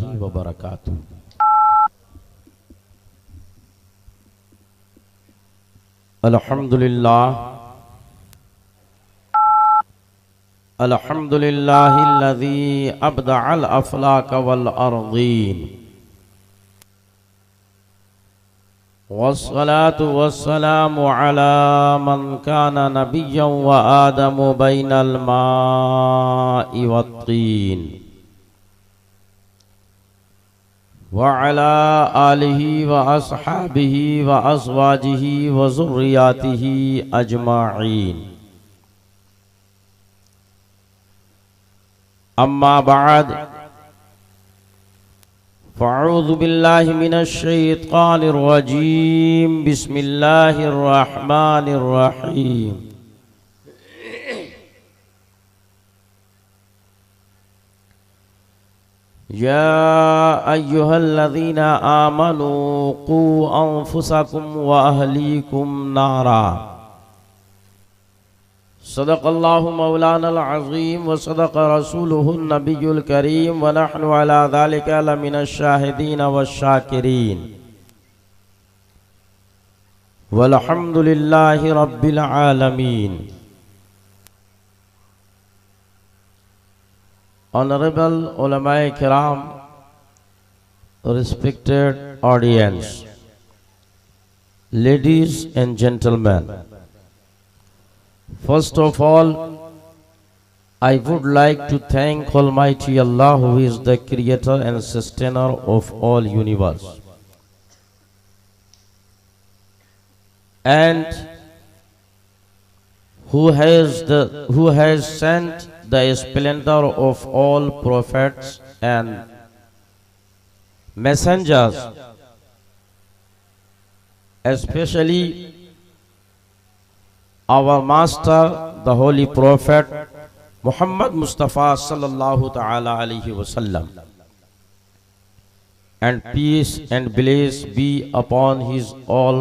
व बरकातुहू। अल्हम्दुलिल्लाहिल्लज़ी अब्दअल अफ़लाक वल अर्ज़ीन वस्सलातु वस्सलामु अला मन काना नबिय्यन व आदमु बैनल माइ वत्तीन व अला आलिहि व अस्हाबिहि व अज़वाजिहि व ज़ुर्रिय्यातिहि अजमाईन। अम्मा बाद फ़अऊज़ु बिल्लाहि मिनश शैतानिर रजीम। बिस्मिल्लाहिर रहमानिर रहीम। या अय्युहल्लज़ीना आमनू क़ू अन्फुसकुम व अहलीकुम नारा। सदक़ल्लाहु मौलानल अज़ीम व सदक़ रसूलुहुन नबियुल करीम व नहनु अला ज़ालिका लमिनश शाहिदीन वश्शाकिरीन वल्हम्दुलिल्लाहि रब्बिल आलमीन। Honorable ulama kiram, respected audience, ladies and gentlemen, first of all, I would like to thank Almighty Allah, who is the creator and sustainer of all universe, and who has sent the splendor of all prophets and messengers, especially our master, the holy prophet Muhammad Mustafa sallallahu ta'ala alayhi wasallam, and peace and bliss be upon his all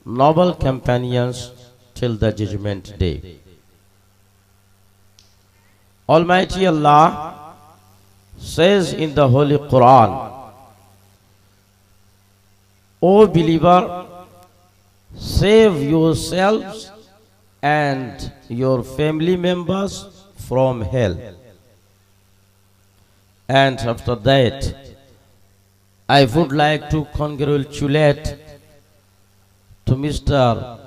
noble companions till the judgment day. Almighty Allah says in the Holy Quran, O believer, save yourselves and your family members from hell. And after that, I would like to congratulate to Mr.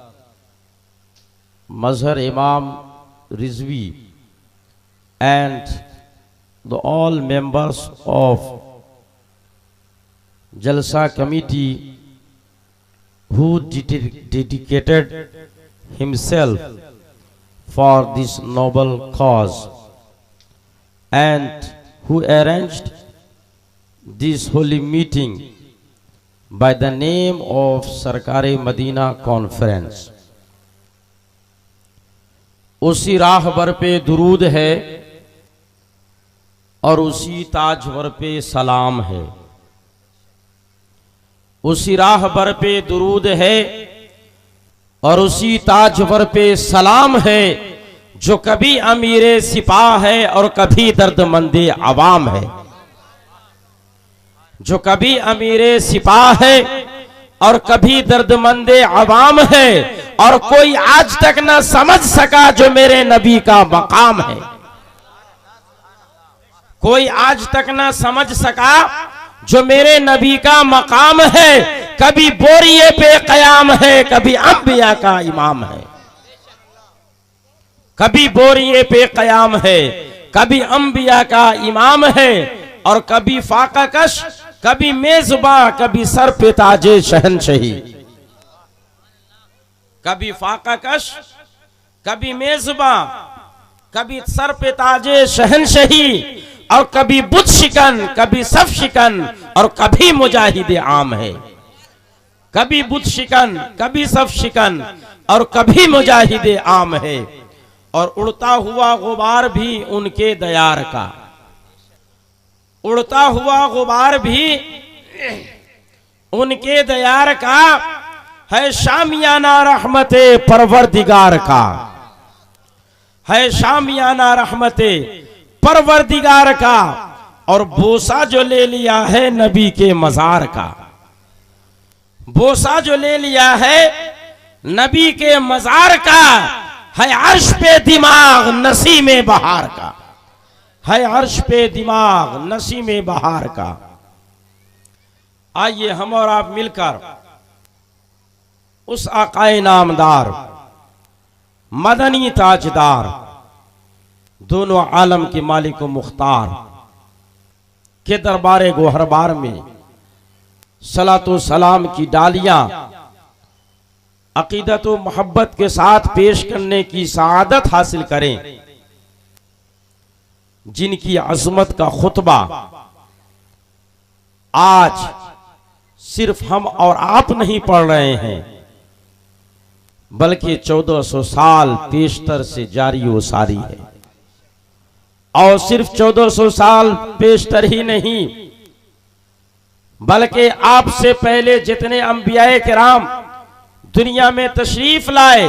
Mazhar Imam Rizvi and all members of Jalsa committee who dedicated himself for this noble cause and who arranged this holy meeting by the name of Sarkar-e Madina Conference. उसी राहबर पे दुरूद है और उसी ताजवर पे सलाम है। उसी राहबर पे दुरूद है और उसी ताजवर पे सलाम है, जो कभी अमीरे सिपाह है और कभी दर्दमंदे अवाम है। जो कभी अमीरे सिपाह है और कभी दर्दमंदे अवाम है, और कोई आज तक न समझ सका जो मेरे नबी का मकाम है। कोई आज तक न समझ सका जो मेरे नबी का मकाम है। कभी बोरिये पे कयाम है, कभी अंबिया का इमाम है। कभी बोरिये पे कयाम है, कभी अंबिया का इमाम है, और कभी फाका कश, कभी मेज़बां, कभी सर पे ताजे शहंशाही। कभी फाका कश, कभी मेज़बां, कभी सर पे ताजे शहंशाही, और कभी बुत शिकन, कभी सफ शिकन, और कभी मुजाहिद आम है। कभी बुत शिकन, कभी सफ शिकन, और कभी मुजाहिद आम है। और उड़ता हुआ गुबार भी उनके दयार का, उड़ता हुआ गुबार भी उनके दयार का है। शामियाना रहमते परवरदिगार का है, शामियाना रहमते परवरदिगार का। और बोसा जो ले लिया है नबी के मजार का, बोसा जो ले लिया है नबी के मजार का, है अर्श पे दिमाग नसीम बहार का, है अर्श पे दिमाग नसीम बहार का। आइए हम और आप मिलकर उस आकाए नामदार मदनी ताजदार दोनों आलम के मालिक व मुख्तार के दरबारे गोहरबार में सलातो सलाम की डालियां अकीदत व मोहब्बत के साथ पेश करने की सआदत हासिल करें, जिनकी अजमत का खुतबा आज सिर्फ हम और आप नहीं पढ़ रहे हैं, बल्कि 1400 साल पेशतर से जारी व सारी है। और सिर्फ 1400 साल पेशतर ही नहीं, बल्कि आपसे पहले जितने अंबियाए किराम दुनिया में तशरीफ लाए,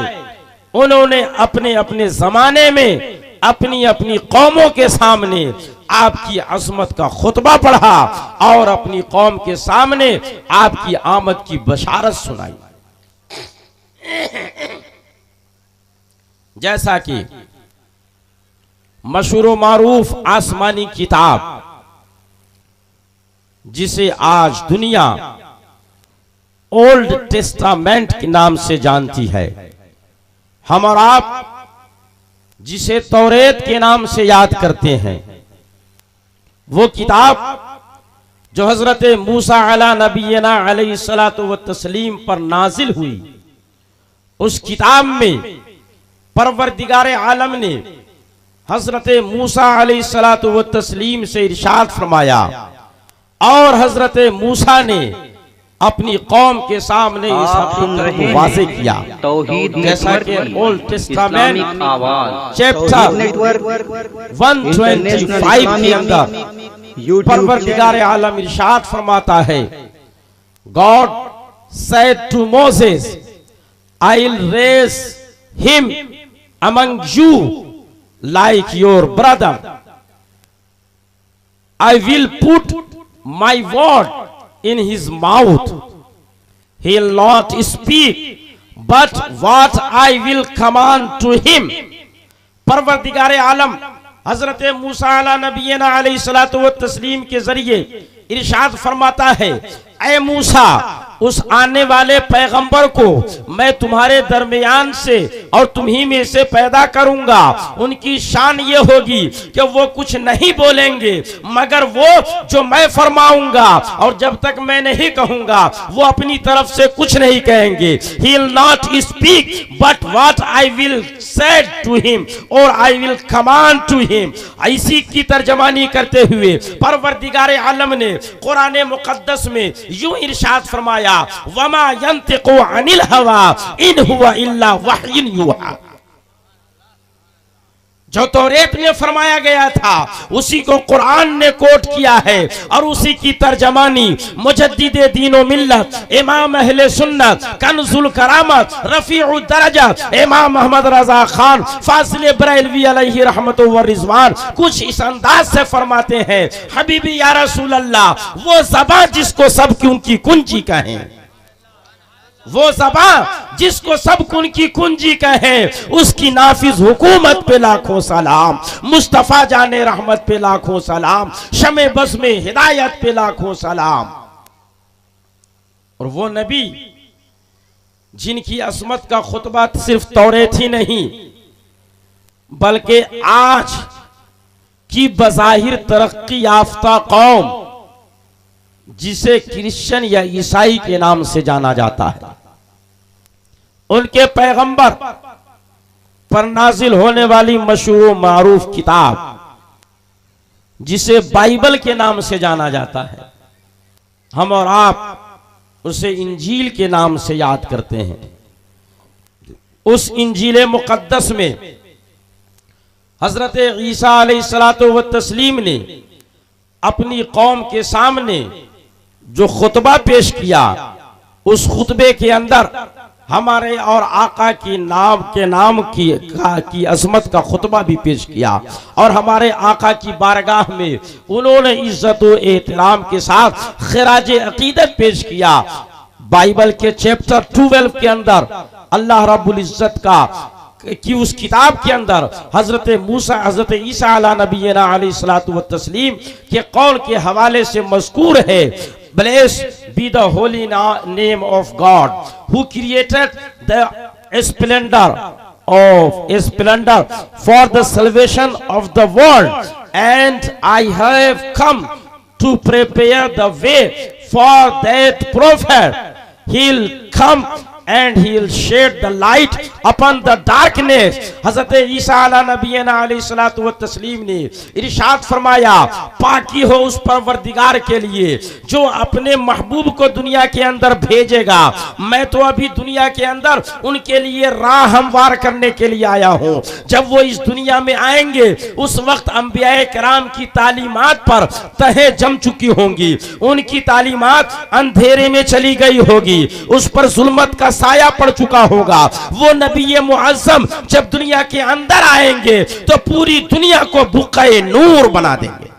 उन्होंने अपने अपने जमाने में अपनी अपनी कौमों के सामने आपकी अजमत का खुतबा पढ़ा और अपनी कौम के सामने आपकी आमद की बशारत सुनाई। जैसा कि मशहूर व मारूफ आसमानी किताब जिसे आज दुनिया ओल्ड टेस्टामेंट के नाम से जानती है, हम और आप जिसे तौरेत के नाम से याद करते हैं, वो किताब जो हजरत मूसा अला नबीना अलैहिस्सलातु व तस्लीम पर नाजिल हुई, उस किताब में परवरदिगार आलम ने हजरत मूसा अलैहिस्सलातु व तस्लीम से इरशाद फरमाया और हजरत मूसा ने अपनी कौम के सामने इस हकीकत को वाज़ेह किया। जैसा कि ओल्ड टेस्टामेंट चैप्टर 125 के अंदर परवरदिगार आलम इरशाद फरमाता है, God said to Moses, I will raise him among you like your brother, I will put my word in his mouth, he will not speak but what I will command to him। परवरदिगार आलम हजरत मूसा अला नबीना अलैहिस्सलातु व तस्लीम के जरिए इरशाद फरमाता है, ऐ मूसा, उस आने वाले पैगंबर को मैं तुम्हारे दरमियान से और तुम्ही में से पैदा करूंगा। उनकी शान ये होगी कि वो कुछ नहीं बोलेंगे मगर वो जो मैं फरमाऊंगा, और जब तक मैं नहीं कहूंगा वो अपनी तरफ से कुछ नहीं कहेंगे। He will not speak but what I will say to him or I will command to him। इसी की तर्जमानी करते हुए परवरदिगार आलम ने कुरान मुकद्दस में यूं इरशाद फरमाया, वमा यंतिकु अनिल हवा इन हुवा इल्ला वह्युन युहा। जो तौरेत में फरमाया गया था उसी को कुरान ने कोट किया है और उसी की तर्जमानी मुजद्दिदे दीनो मिल्लत इमाम अहले सुन्नत कंजुल करामत रफीउ दरजा इमाम अहमद रजा खान फासिल बरेलवी अलैहि रहमतु व रिजवान कुछ इस अंदाज से फरमाते हैं, हबीबी या रसूल अल्लाह, वो ज़बान जिसको सब की उनकी कुंजी कहें, वो ज़बान जिसको सब उनकी कुंजी कहें, उसकी नाफिज हुकूमत पे लाखों सलाम, मुस्तफा जाने रहमत पे लाखों सलाम, शमे बस में हिदायत पे लाखों सलाम। और वो नबी जिनकी असमत का खुतबा सिर्फ तौरेत ही नहीं बल्कि आज की बज़ाहिर तरक्की याफ्ता कौम जिसे क्रिश्चियन या ईसाई के नाम से जाना जाता है, उनके पैगंबर पर नाजिल होने वाली मशहूर मारूफ किताब जिसे बाइबल के नाम से जाना जाता है, हम और आप उसे इंजील के नाम से याद करते हैं। उस इंजील मुकद्दस में हजरत ईसा अलैहिस्सलातु व तस्लीम ने अपनी कौम के सामने जो खुतबा पेश किया, उस खुतबे के अंदर हमारे और आका की नाम की अजमत का खुतबा भी पेश किया और हमारे आका की बारगाह में उन्होंने इज्जत व एहतराम के साथ खिराज अकीदत पेश किया। बाइबल के चैप्टर 12 के अंदर अल्लाह रब्बुल इज्जत की उस किताब के अंदर हजरत मूसा हजरत ईसा अला नबीना अलैहिस्सलातु व तस्लीम के कौल के हवाले से मज़कूर है, Blessed be the holy name of God who created the splendor for the salvation of the world, and I have come to prepare the way for that prophet. He'll come and he'll shed the light upon the darkness. हज़रत ईसा अला नबीना अलैहिस्सलातु व तस्लीम ने इरशाद फरमाया, पाकी हो उस परवरदिगार के लिए जो अपने महबूब को दुनिया के अंदर भेजेगा। मैं तो अभी दुनिया के अंदर उनके लिए राह हमवार करने के लिए आया हूँ। जब वो इस दुनिया में आएंगे उस वक्त अंबियाए किराम की तालीमात पर तहे जम चुकी होंगी, उनकी तालीमात अंधेरे में चली गई होगी, उस पर जुल्मत का साया पड़ चुका होगा। वो नबी मुअज़्ज़म जब दुनिया के अंदर आएंगे तो पूरी दुनिया को बुक़े नूर बना देंगे।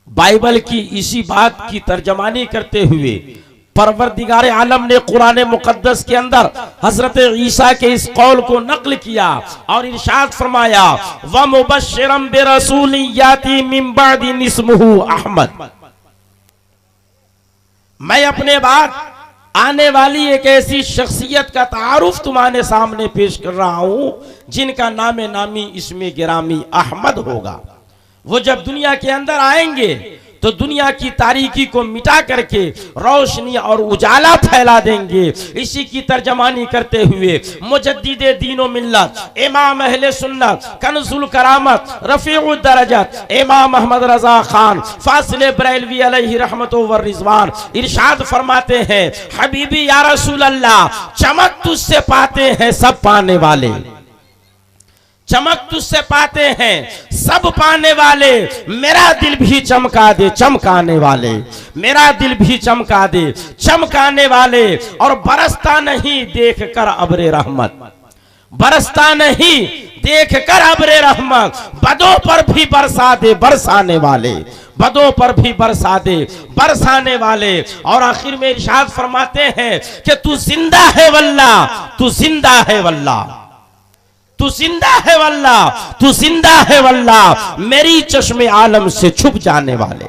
बाइबल की इसी बात की तर्जमानी करते हुए परवरदिगार आलम ने कुरान मुकद्दस के अंदर हजरत ईसा के इस कौल को नकल किया और इरशाद फरमाया, व मुबश्शिरम बिरसूलिन याती मिन बादी इस्मुहु अहमद। मैं अपने बाद आने वाली एक ऐसी शख्सियत का तारुफ तुम्हारे सामने पेश कर रहा हूं जिनका नामे नामी इसमें गिरामी अहमद होगा। वो जब दुनिया के अंदर आएंगे तो दुनिया की तारीकी को मिटा करके रोशनी और उजाला फैला देंगे। इसी की तर्जमानी करते हुए मुजद्दिदे दीनो मिल्लत इमाम अहले सुन्नत कन्जुल करामत रफीउद दरजत इमाम अहमद रजा खान फासिले बरेलवी अलैहि रहमतु व रिजवान इरशाद फरमाते हैं, हबीबी या रसूल अल्लाह, चमक तुझसे पाते हैं सब पाने वाले, चमक तुझसे पाते हैं सब पाने वाले, मेरा दिल भी चमका दे चमकाने वाले, मेरा दिल भी चमका दे चमकाने वाले। और बरसता नहीं देख कर अब्रे रहमत, बरसता नहीं देख कर अब्रे रहमत, बदों पर भी बरसा दे बरसाने वाले, बदों पर भी बरसा दे बरसाने वाले। और आखिर में इरशाद फरमाते हैं कि तू जिंदा है वल्लाह, तू जिंदा है वल्लाह, तू जिंदा है वल्लाह, तू जिंदा है वल्लाह, मेरी चश्मे आलम से छुप जाने वाले,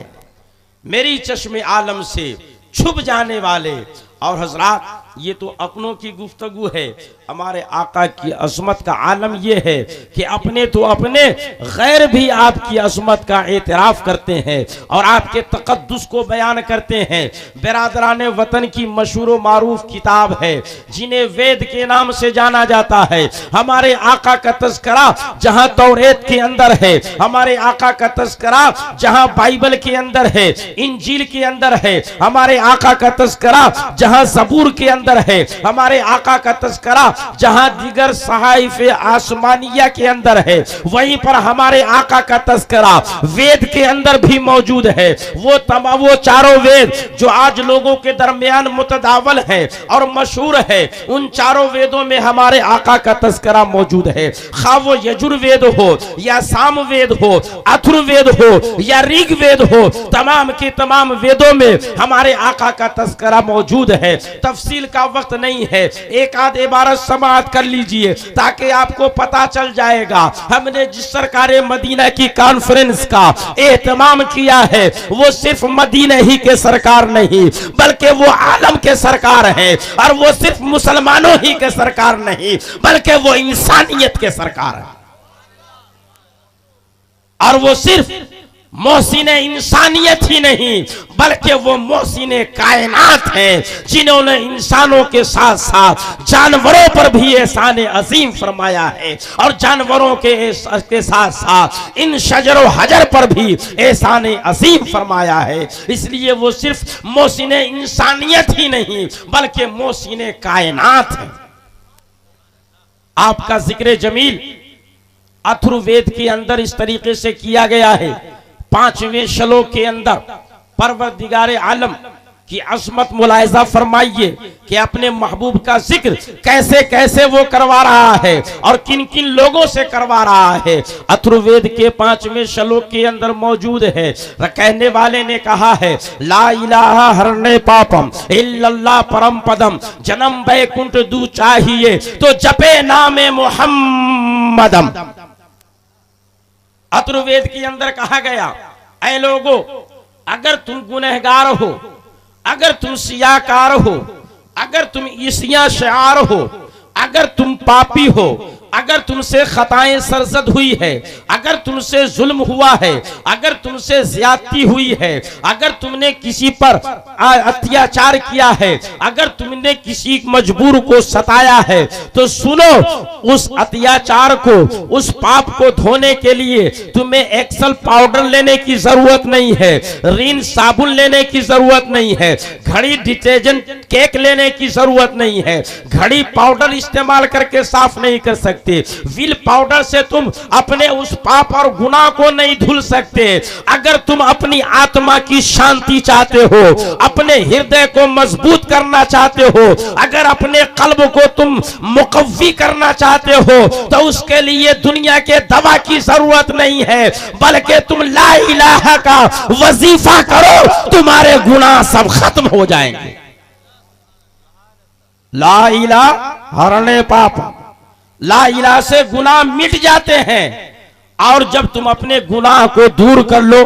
मेरी चश्मे आलम से छुप जाने वाले। और हजरात, ये तो अपनों की गुफ्तगू है, हमारे आका की अज़मत का आलम यह है कि अपने तो अपने गैर भी आपकी अज़मत का एतराफ़ करते हैं और आपके तक़द्दुस को बयान करते हैं। बिरादरान वतन की मशहूर व मारूफ किताब है जिन्हें वेद के नाम से जाना जाता है। हमारे आका का तज़किरा जहाँ तौरेत के अंदर है, हमारे आका का तज़किरा जहाँ बाइबल के अंदर है, इंजील के अंदर है, हमारे आका का तज़किरा जहाँ ज़बूर के अंदर है, हमारे आका का तज़किरा जहां दीगर सहाइफ़े आसमानिया के अंदर है, वहीं पर हमारे आका का तज़किरा वेद के अंदर भी मौजूद है। वो चारों वेद जो आज लोगों के दरमियान मुतदावल है और मशहूर है, उन चारों वेदों में हमारे आका का तज़किरा मौजूद है। खा वो यजुर्वेद हो या सामवेद हो, अथर्ववेद हो या ऋग्वेद हो, तमाम के तमाम वेदों में हमारे आका का तज़किरा मौजूद है। तफसील का वक्त नहीं है, एक आध इबारत समाअत कर लीजिए ताकि आपको पता चल जाएगा। हमने जिस सरकार मदीना की कॉन्फ्रेंस का एहतमाम किया है वो सिर्फ मदीना ही के सरकार नहीं बल्कि वो आलम के सरकार है, और वो सिर्फ मुसलमानों ही के सरकार नहीं बल्कि वो इंसानियत के सरकार है, और वो सिर्फ मोहसिन इंसानियत ही नहीं बल्कि वो मोहसिन कायनात हैं जिन्होंने इंसानों के साथ साथ जानवरों पर भी एहसान अजीम फरमाया है, और जानवरों के साथ साथ इन शजर हजर पर भी एहसान अजीम फरमाया है। इसलिए वो सिर्फ मोहसिन इंसानियत ही नहीं बल्कि मोहसिन कायनात है। आपका जिक्र जमील अथर्ववेद के अंदर इस तरीके से किया गया है। 5वें श्लोक के अंदर परवरदिगार आलम की अजमत मुलाहिजा फरमाइए कि अपने महबूब का जिक्र कैसे कैसे वो करवा रहा है और किन किन लोगों से करवा रहा है। अथर्ववेद के 5वें श्लोक के अंदर मौजूद है, कहने वाले ने कहा है, ला इलाहा हरणे पापम इल्लल्लाह परम पदम, जन्म बैकुंठ दू चाहिए तो जपे नामे मुहम्मदम। अथर्ववेद के अंदर कहा गया, ऐ लोगो, अगर तुम गुनहगार हो, अगर तुम सियाकार हो, अगर तुम ईसिया शार हो, अगर तुम पापी हो, अगर तुमसे खताएं सरजद हुई है, अगर तुमसे जुल्म हुआ है, अगर तुमसे ज्यादती हुई है, अगर तुमने किसी पर अत्याचार किया है, अगर तुमने किसी मजबूर को सताया है, तो सुनो, उस अत्याचार को, उस पाप को धोने के लिए तुम्हें एक्सल पाउडर लेने की जरूरत नहीं है, रिन साबुन लेने की जरूरत नहीं है, घड़ी डिटर्जेंट केक लेने की जरूरत नहीं है, घड़ी पाउडर इस्तेमाल करके साफ नहीं कर सकते, विल पाउडर से तुम अपने उस पाप और गुनाह को नहीं धुल सकते। अगर तुम अपनी आत्मा की शांति चाहते हो, अपने हृदय को मजबूत करना चाहते हो, अगर अपने कल्ब को तुम मुकव्वी करना चाहते हो, तो उसके लिए दुनिया के दवा की जरूरत नहीं है, बल्कि तुम ला इलाहा का वजीफा करो, तुम्हारे गुनाह सब खत्म हो जाएंगे। ला इलाहा हरणे पाप, ला इलाहा से गुनाह मिट जाते हैं। और जब तुम अपने गुनाह को दूर कर लो,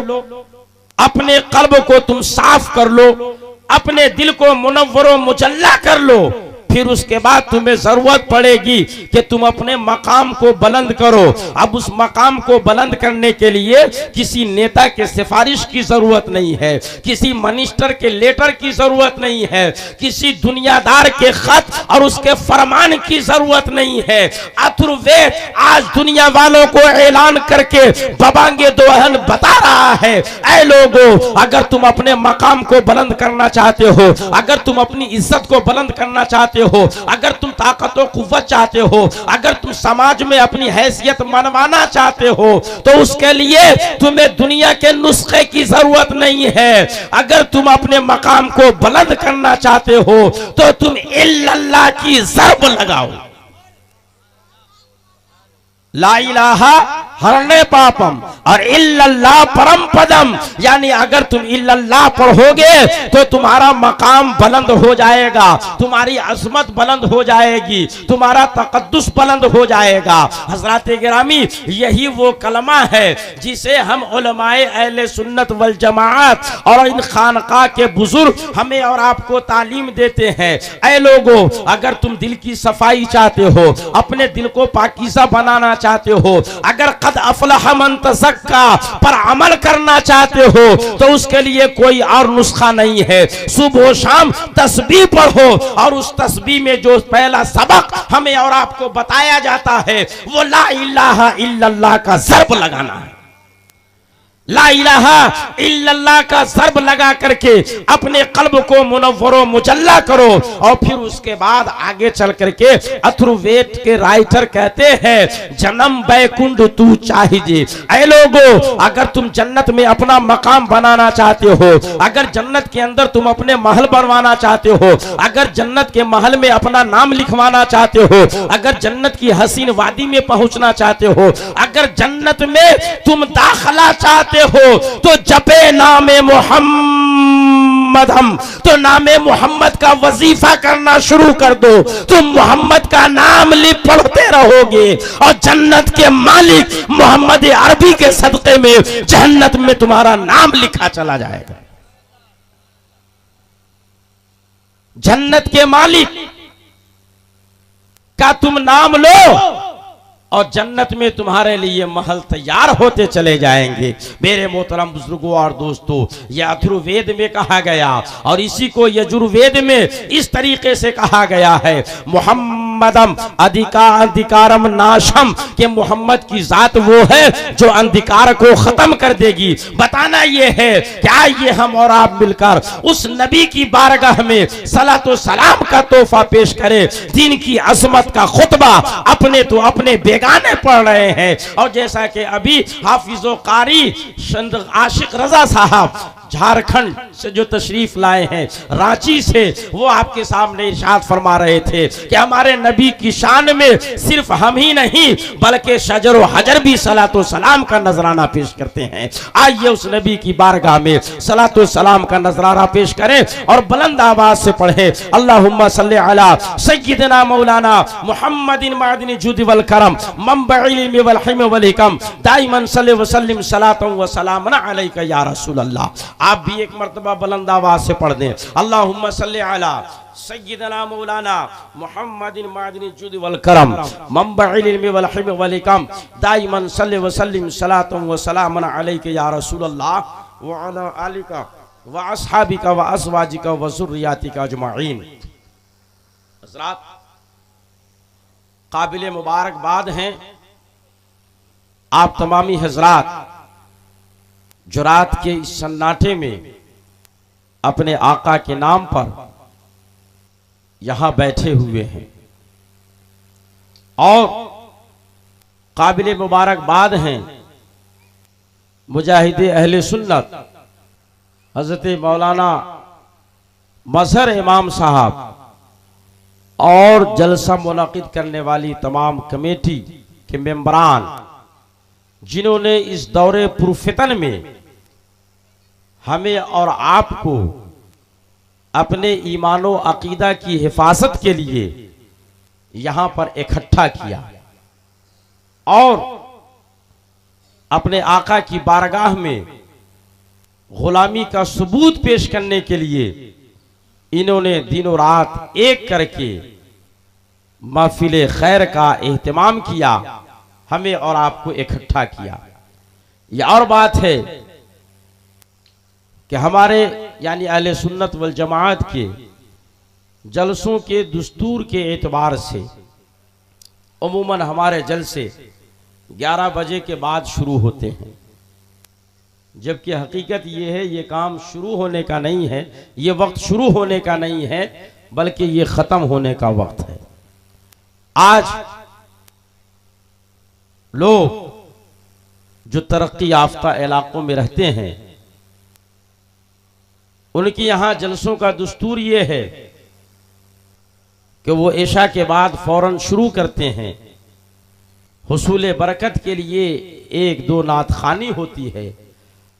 अपने कल्ब को तुम साफ कर लो, अपने दिल को मुनव्वरो मुजल्ला कर लो, फिर उसके बाद तुम्हें जरूरत पड़ेगी कि तुम अपने मकाम को बुलंद करो। अब उस मकाम को बुलंद करने के लिए किसी नेता के सिफारिश की जरूरत नहीं है, किसी मिनिस्टर के लेटर की जरूरत नहीं है, किसी दुनियादार के खत और उसके फरमान की जरूरत नहीं है। अथर्ववेद आज दुनिया वालों को ऐलान करके बबांगे दोहन बता रहा है, ऐ लोगों, अगर तुम अपने मकाम को बुलंद करना चाहते हो, अगर तुम अपनी इज्जत को बुलंद करना चाहते हो, अगर तुम ताकत और कुव्वत चाहते हो, अगर तुम समाज में अपनी हैसियत मनवाना चाहते हो, तो उसके लिए तुम्हें दुनिया के नुस्खे की जरूरत नहीं है। अगर तुम अपने मकाम को बुलंद करना चाहते हो, तो तुम इल्लल्लाह की ज़रब लगाओ। ला इलाहा हरणे पापम और इल्लल्लाह परम पदम, यानी अगर तुम इल्लल्लाह पढ़ोगे तो तुम्हारा मकाम बुलंद हो जाएगा, तुम्हारी अजमत बुलंद हो जाएगी, तुम्हारा तकद्दुस बुलंद हो जाएगा। हजरात गिरामी, यही वो कलमा है जिसे हम उलमाए अहले सुन्नत वल जमाअत और इन खानका के बुजुर्ग हमें और आपको तालीम देते हैं। ऐ लोगों, अगर तुम दिल की सफाई चाहते हो, अपने दिल को पाकीज़ा बनाना चाहते हो, अगर कद अफलह मन तज़क्का पर अमल करना चाहते हो, तो उसके लिए कोई और नुस्खा नहीं है। सुबह शाम तस्बीह पढ़ो और उस तस्बीह में जो पहला सबक हमें और आपको बताया जाता है वो ला इलाहा इल्लल्लाह का ज़रब लगाना है। ला इलाहा इल्लल्लाह का ज़रब लगा करके अपने कल्ब को मुनव्वरो मुजल्ला करो, और फिर उसके बाद आगे चल करके अथर्ववेद के राइटर कहते हैं, जन्म बैकुंठ तू चाहिए। ऐ लोगो, अगर तुम जन्नत में अपना मकाम बनाना चाहते हो, अगर जन्नत के अंदर तुम अपने महल बनवाना चाहते हो, अगर जन्नत के महल में अपना नाम लिखवाना चाहते हो, अगर जन्नत की हसीन वादी में पहुंचना चाहते हो, अगर जन्नत में तुम दाखला चाहते हो, तो जपे नामे मोहम्मद, हम तो नामे मोहम्मद का वजीफा करना शुरू कर दो। तुम मोहम्मद का नाम पढ़ते रहोगे और जन्नत के मालिक मोहम्मद अरबी के सदक़े में जन्नत में तुम्हारा नाम लिखा चला जाएगा। जन्नत के मालिक का तुम नाम लो और जन्नत में तुम्हारे लिए महल तैयार होते चले जाएंगे। मेरे मोहतरम बुजुर्गों और दोस्तों, यह अथर्ववेद में कहा गया और इसी को यजुर्वेद में इस तरीके से कहा गया है, मोहम्मदम अधिकारम नाशम, के मोहम्मद की जात वो है जो अंधकार को खत्म कर देगी। बताना ये है, क्या ये हम और आप मिलकर उस नबी की बारगाह में सलातो सलाम का तोहफा पेश करें, दीन की अजमत का खुतबा अपने तो अपने गाने पढ़ रहे हैं। और जैसा कि अभी हाफिजो कारी आशिक रजा साहब झारखंड से जो तशरीफ लाए हैं, रांची से, वो आपके सामने इरशाद फरमा रहे थे कि हमारे नबी की शान में सिर्फ हम ही नहीं बल्कि शजर व हजर भी सलातो सलाम का नजराना पेश करते हैं। आइए उस नबी की बारगाह में सलातो सलाम का नजराना पेश करें और बुलंद आवाज से पढ़े अल्लाहुम्मा सल्ली अला सय्यिदना मौलाना मुहम्मदिन मादिन जुद वल करम मंबइल इल्म वल हिल्म वल हिकम दाइमन सल्ली व सल्लिम सलातन व सलामन अलैका या रसूल अल्लाह। आप भी एक मर्तबा बुलंद आवाज से पढ़ दें अल्लाहुम्मा सल्ली अला सय्यिदना मौलाना मुहम्मदिन मादिन जुद वल करम मंबइल इल्म वल हिल्म वल हिकम दाइमन सल्ली व सल्लिम सलातन व सलामन अलैका या रसूल अल्लाह व अला आलिका व अस्हाबिका व अज़वाजिका व ज़ुर्रियातिका अजमाइन। हज़रात, काबिल मुबारकबाद हैं आप तमामी हजरात जो रात के इस सन्नाटे में अपने आका के नाम पर यहां बैठे हुए हैं, और काबिल मुबारकबाद हैं मुजाहिदे अहले सुन्नत हजरत मौलाना मजहर इमाम साहब और जलसा मुनाकिद करने वाली तमाम कमेटी के मेंबरान, जिन्होंने इस दौरे पुरफितन में हमें और आपको अपने ईमानो अकीदा की हिफाजत के लिए यहां पर इकट्ठा किया और अपने आका की बारगाह में गुलामी का सबूत पेश करने के लिए इन्होंने दिनों रात एक करके महफिल खैर का एहतमाम किया, हमें और आपको इकट्ठा किया। यह और बात है कि हमारे यानी अहले सुन्नत वल जमाअत के जलसों के दस्तूर के एतबार से उमूमन हमारे जलसे 11 बजे के बाद शुरू होते हैं, जबकि हकीकत ये है ये काम शुरू होने का नहीं है, ये वक्त शुरू होने का नहीं है बल्कि ये ख़त्म होने का वक्त है। आज लोग जो तरक्की याफ्ता इलाकों में रहते हैं उनकी यहां जलसों का दस्तूर ये है कि वो इशा के बाद फौरन शुरू करते हैं। हुसूल बरकत के लिए 1-2 नात खानी होती है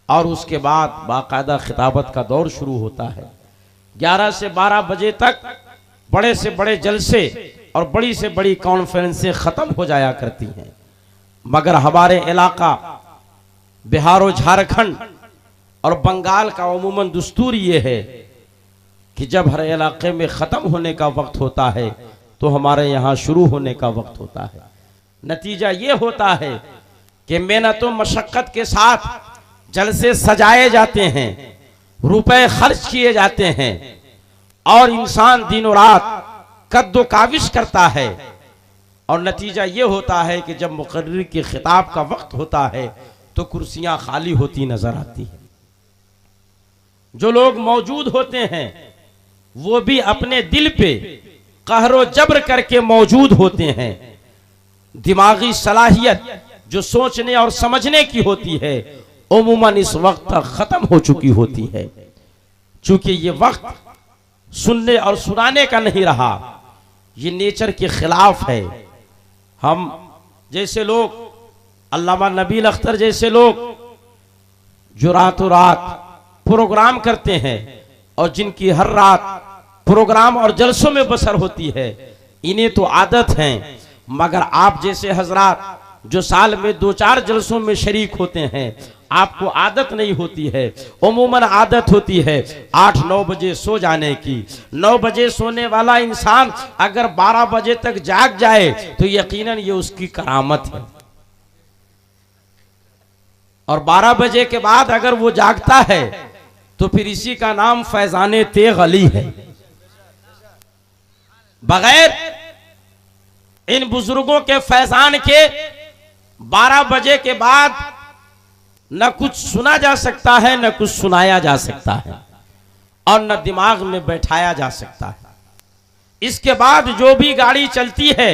और उसके बाद बाकायदा खिताबत का दौर शुरू होता है। 11 से 12 बजे तक बड़े से बड़े जलसे और बड़ी से बड़ी कॉन्फ्रेंसें ख़त्म हो जाया करती हैं, मगर हमारे इलाका बिहार और झारखंड और बंगाल का उमूमन दस्तूर ये है कि जब हर इलाके में ख़त्म होने का वक्त होता है तो हमारे यहाँ शुरू होने का वक्त होता है। नतीजा ये होता है कि मेहनत व मशक्क़त के साथ जलसे सजाए जाते हैं, रुपए खर्च किए जाते हैं और इंसान दिनों रात कद्दो काविश करता है, और नतीजा ये होता है कि जब मुकर्रिर के खिताब का वक्त होता है तो कुर्सियां खाली होती नजर आती हैं। जो लोग मौजूद होते हैं वो भी अपने दिल पे कहरो जबर करके मौजूद होते हैं। दिमागी सलाहियत जो सोचने और समझने की होती है उमूमन इस वक्त तक खत्म हो चुकी होती है, चूंकि ये वक्त सुनने और सुनाने का नहीं रहा, ये नेचर के खिलाफ है। हम जैसे लोग, अल्लामा नबील अख्तर जैसे लोग जो रातों रात प्रोग्राम करते हैं और जिनकी हर रात प्रोग्राम और जलसों में बसर होती है, इन्हें तो आदत है, मगर आप जैसे हजरात जो साल में 2-4 जलसों में शरीक होते हैं आपको आदत नहीं होती है। उमूमन आदत होती है 8-9 बजे सो जाने की। 9 बजे सोने वाला इंसान अगर 12 बजे तक जाग जाए तो यकीनन ये उसकी करामत है, और 12 बजे के बाद अगर वो जागता है तो फिर इसी का नाम फैजाने तेग अली है। बगैर इन बुजुर्गों के फैजान के 12 बजे के बाद न कुछ सुना जा सकता है, न कुछ सुनाया जा सकता है, और न दिमाग में बैठाया जा सकता है। इसके बाद जो भी गाड़ी चलती है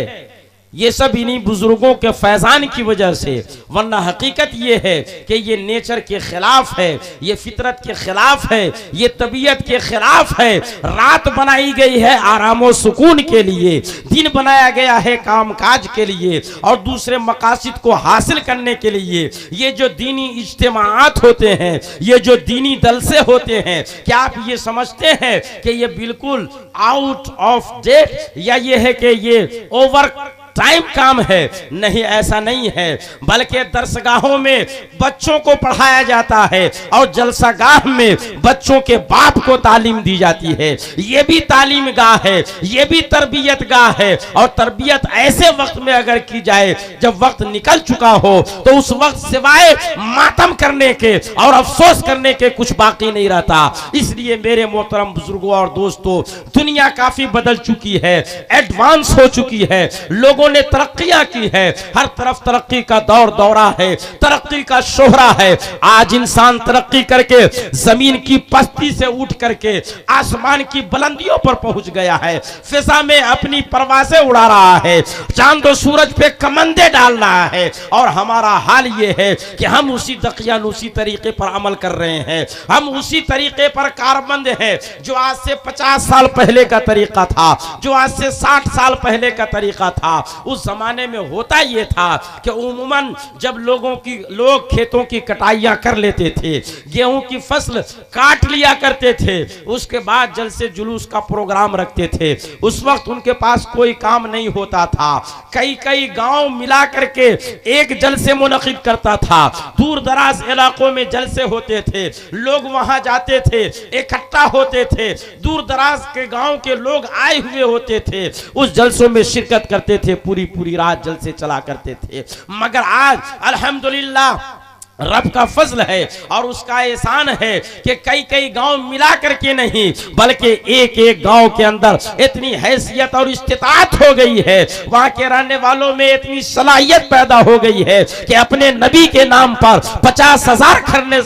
ये सब इन्हीं बुजुर्गों के फैजान की वजह से, वरना हकीकत ये है कि ये नेचर के खिलाफ है, ये फितरत के खिलाफ है, ये तबीयत के खिलाफ है। रात बनाई गई है आराम और सुकून के लिए, दिन बनाया गया है कामकाज के लिए और दूसरे मकासद को हासिल करने के लिए। ये जो दीनी इज्तिमाआत होते हैं, ये जो दीनी दलसे होते हैं, क्या आप ये समझते हैं कि ये बिल्कुल आउट ऑफ डेट या ये है कि ये ओवर टाइम काम है? नहीं, ऐसा नहीं है, बल्कि दरसगाहों में बच्चों को पढ़ाया जाता है और जलसागाह में बच्चों के बाप को तालीम दी जाती है। ये भी तालीम गाह है, ये भी तरबियत गाह है। और तरबियत ऐसे वक्त में अगर की जाए जब वक्त निकल चुका हो, तो उस वक्त सिवाय मातम करने के और अफसोस करने के कुछ बाकी नहीं रहता। इसलिए मेरे मोहतरम बुजुर्गों और दोस्तों, दुनिया काफी बदल चुकी है, एडवांस हो चुकी है, लोगों ने तरक्कियां की है, हर तरफ तरक्की का दौर दौरा है, तरक्की का शोहरा है। आज इंसान तरक्की करके जमीन की पस्ती से उठ करके आसमान की बुलंदियों पर पहुंच गया है, फिजा में अपनी परवाज़ें उड़ा रहा है, चांद और सूरज पे कमंदे डाल रहा है। और हमारा हाल ये है कि हम उसी दकियानूसी तरीके पर अमल कर रहे हैं, हम उसी तरीके पर कारबंद हैं जो आज से 50 साल पहले का तरीका था, जो आज से 60 साल पहले का तरीका था। उस जमाने में होता यह था कि उम्मन जब लोग खेतों की कटाइयां कर लेते थे, गेहूं की फसल काट लिया करते थे, उसके बाद जलसे जुलूस का प्रोग्राम रखते थे। उस वक्त उनके पास कोई काम नहीं होता था, कई गांव मिला करके एक जलसे मुनक़िद करता था। दूर दराज इलाकों में जलसे होते थे, लोग वहां जाते थे, इकट्ठा होते थे, दूर दराज के गांव के लोग आए हुए होते थे, उस जलसों में शिरकत करते थे, पूरी रात जलसे चला करते थे। मगर आज अल्हम्दुलिल्लाह रब का फजल है और उसका एहसान है कि कई गांव मिला करके नहीं, बल्कि एक गांव के अंदर इतनी हैसियत और इस्तिताअत हो गई है, वहां के रहने वालों में इतनी सलाहियत पैदा हो गई है कि अपने नबी के नाम पर 50,000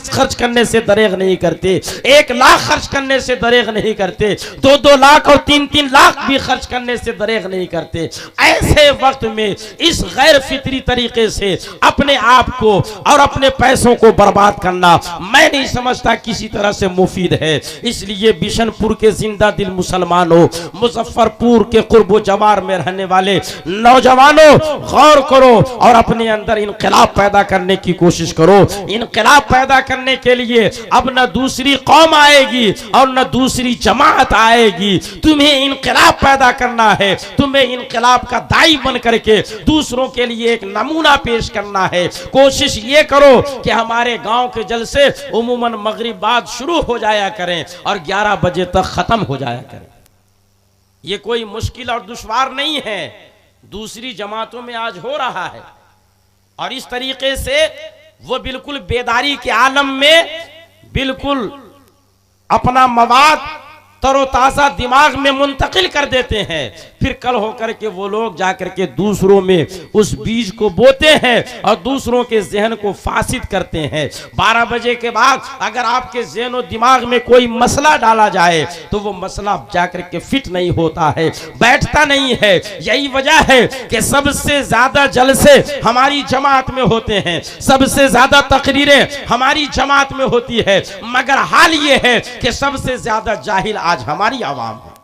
खर्च करने से दरेग नहीं करते, 1 लाख खर्च करने से दरेग नहीं करते, 2-2 लाख और 3-3 लाख भी खर्च करने से दरेग नहीं करते। ऐसे वक्त में इस गैर फितरी तरीके से अपने आप को और अपने पैसों को बर्बाद करना मैं नहीं समझता किसी तरह से मुफीद है। इसलिए बिशनपुर के जिंदा दिल मुसलमानों, मुजफ्फरपुर के कुर्बो जवार में रहने वाले नौजवानों, गौर करो और अपने अंदर इनकलाब पैदा करने की कोशिश करो। इनकलाब पैदा करने के लिए अब न दूसरी कौम आएगी और न दूसरी जमात आएगी, तुम्हें इनकलाब पैदा करना है, तुम्हें इनकलाब का दाई बन करके दूसरों के लिए एक नमूना पेश करना है। कोशिश ये करो कि हमारे गांव के जलसे उमूमन मगरिब बाद शुरू हो जाया करें और 11 बजे तक खत्म हो जाया करें। ये कोई मुश्किल और दुश्वार नहीं है, दूसरी जमातों में आज हो रहा है। और इस तरीके से वो बिल्कुल बेदारी के आलम में बिल्कुल अपना मवाद तरोताजा दिमाग में मुंतकिल कर देते हैं, फिर कल होकर के वो लोग जाकर के दूसरों में उस बीज को बोते हैं और दूसरों के जहन को फासिद करते हैं। 12 बजे के बाद अगर आपके जहन और दिमाग में कोई मसला डाला जाए तो वो मसला जाकर के फिट नहीं होता है, बैठता नहीं है। यही वजह है कि सबसे ज्यादा जलसे हमारी जमात में होते हैं, सबसे ज्यादा तकरीरें हमारी जमात में होती है, मगर हाल ये है कि सबसे ज्यादा जाहिल आज हमारी आवाम है।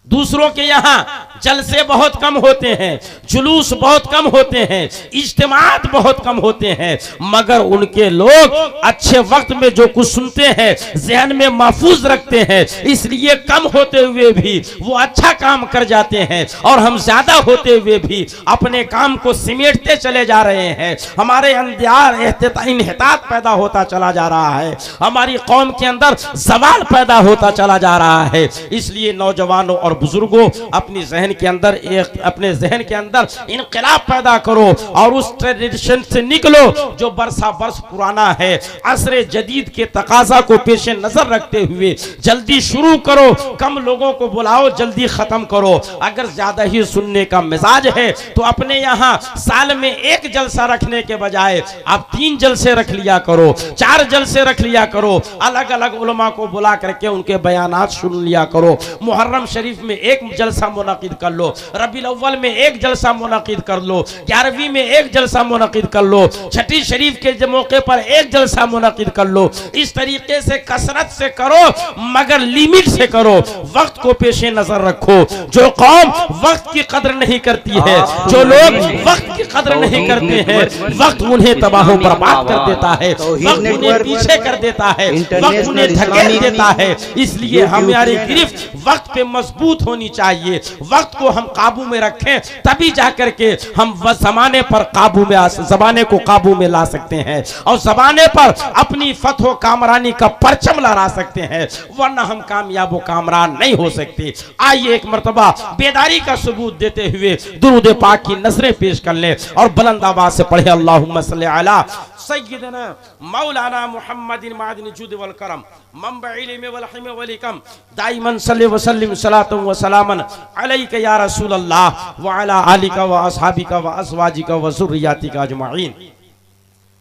दूसरों के यहाँ जलसे बहुत कम होते हैं, जुलूस बहुत कम होते हैं, इज्तिमात बहुत कम होते हैं, मगर उनके लोग अच्छे वक्त में जो कुछ सुनते हैं ज़हन में महफूज रखते हैं, इसलिए कम होते हुए भी वो अच्छा काम कर जाते हैं और हम ज्यादा होते हुए भी अपने काम को सिमेटते चले जा रहे हैं। हमारे अंदर इन्हितात पैदा होता चला जा रहा है, हमारी कौम के अंदर सवाल पैदा होता चला जा रहा है। इसलिए नौजवानों और बुजुर्गों अपने जहन के अंदर इनकलाब पैदा करो और उस ट्रेडिशन से निकलो जो बरसा बरस पुराना है। असरे जदीद के तकाजा को पेश नजर रखते हुए जल्दी शुरू करो, कम लोगों को बुलाओ, जल्दी खत्म करो। अगर ज्यादा ही सुनने का मिजाज है तो अपने यहाँ साल में 1 जलसा रखने के बजाय आप 3 जलसे रख लिया करो, 4 जलसे रख लिया करो, अलग अलग उलमा को बुला करके उनके बयानात सुन लिया करो। मुहर्रम शरीफ में 1 जलसा मुनक़िद मुनक़िद कर लो, रबीउल अव्वल में एक जलसा मुनक़िद कर लो, 11वीं में एक जलसा मुनक़िद कर लो, छठी शरीफ के मौके पर एक जलसा मुनक़िद कर लो। इस तरीके से कसरत से करो मगर लिमिट से करो, वक्त को पेशे नजर रखो। जो कौम वक्त की कदर नहीं करती है, जो लोग वक्त की कदर नहीं करते हैं, वक्त उन्हें तबाह बर्बाद कर देता है, वक्त उन्हें पीछे कर देता है, वक्त उन्हें धकेल देता है। इसलिए हमारी गिरफ्त वक्त पे मजबूत होनी चाहिए। वक्त को हम काबू में रखें तभी जाकर के हम जमाने पर काबू में जमाने को काबू में ला सकते हैं और जमाने पर अपनी फतह कामरानी का परचम लहरा सकते हैं, वरना हम कामयाब व कामरान नहीं हो सकते। आइए एक मर्तबा बेदारी का सबूत देते हुए दुरूद पाक की नजरें पेश कर ले और बुलंद आवाज से पढ़े अल्लाहुम्मा सल्ली अला सय्यिदना मौलाना मुहम्मदिन मादिन जुद वल करम मंबअ इल्म वल हिल्म वल हिकम दाइमन सल्ली व सल्लिम सलातन व सलामन अलैका या रसूल अल्लाह व अला आलिका व असहाबिका व अज़वाजिका व ज़ुर्रियतिका अजमईन।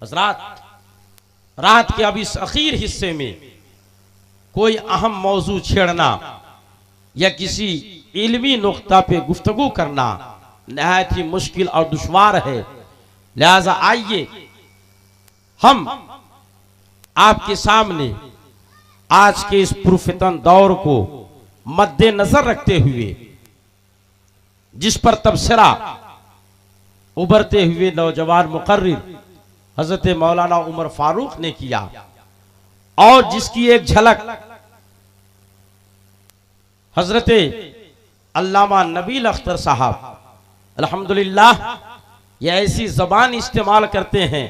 हज़रात, रात के अब इस आखिर हिस्से में कोई अहम मौजू छेड़ना या किसी इल्मी नुक्ता पे गुफ्तगू करना नहायत ही मुश्किल और दुश्वार है। लिहाजा आइए हम आपके सामने आज के इस पुरफितन दौर को मद्देनजर रखते हुए, जिस पर तबसरा उभरते हुए नौजवान मुकर्रिर हजरत मौलाना उमर फारूक ने किया और जिसकी एक झलक हजरत अल्लामा नबील अख्तर साहब अल्हम्दुलिल्लाह ये ऐसी जबान इस्तेमाल करते हैं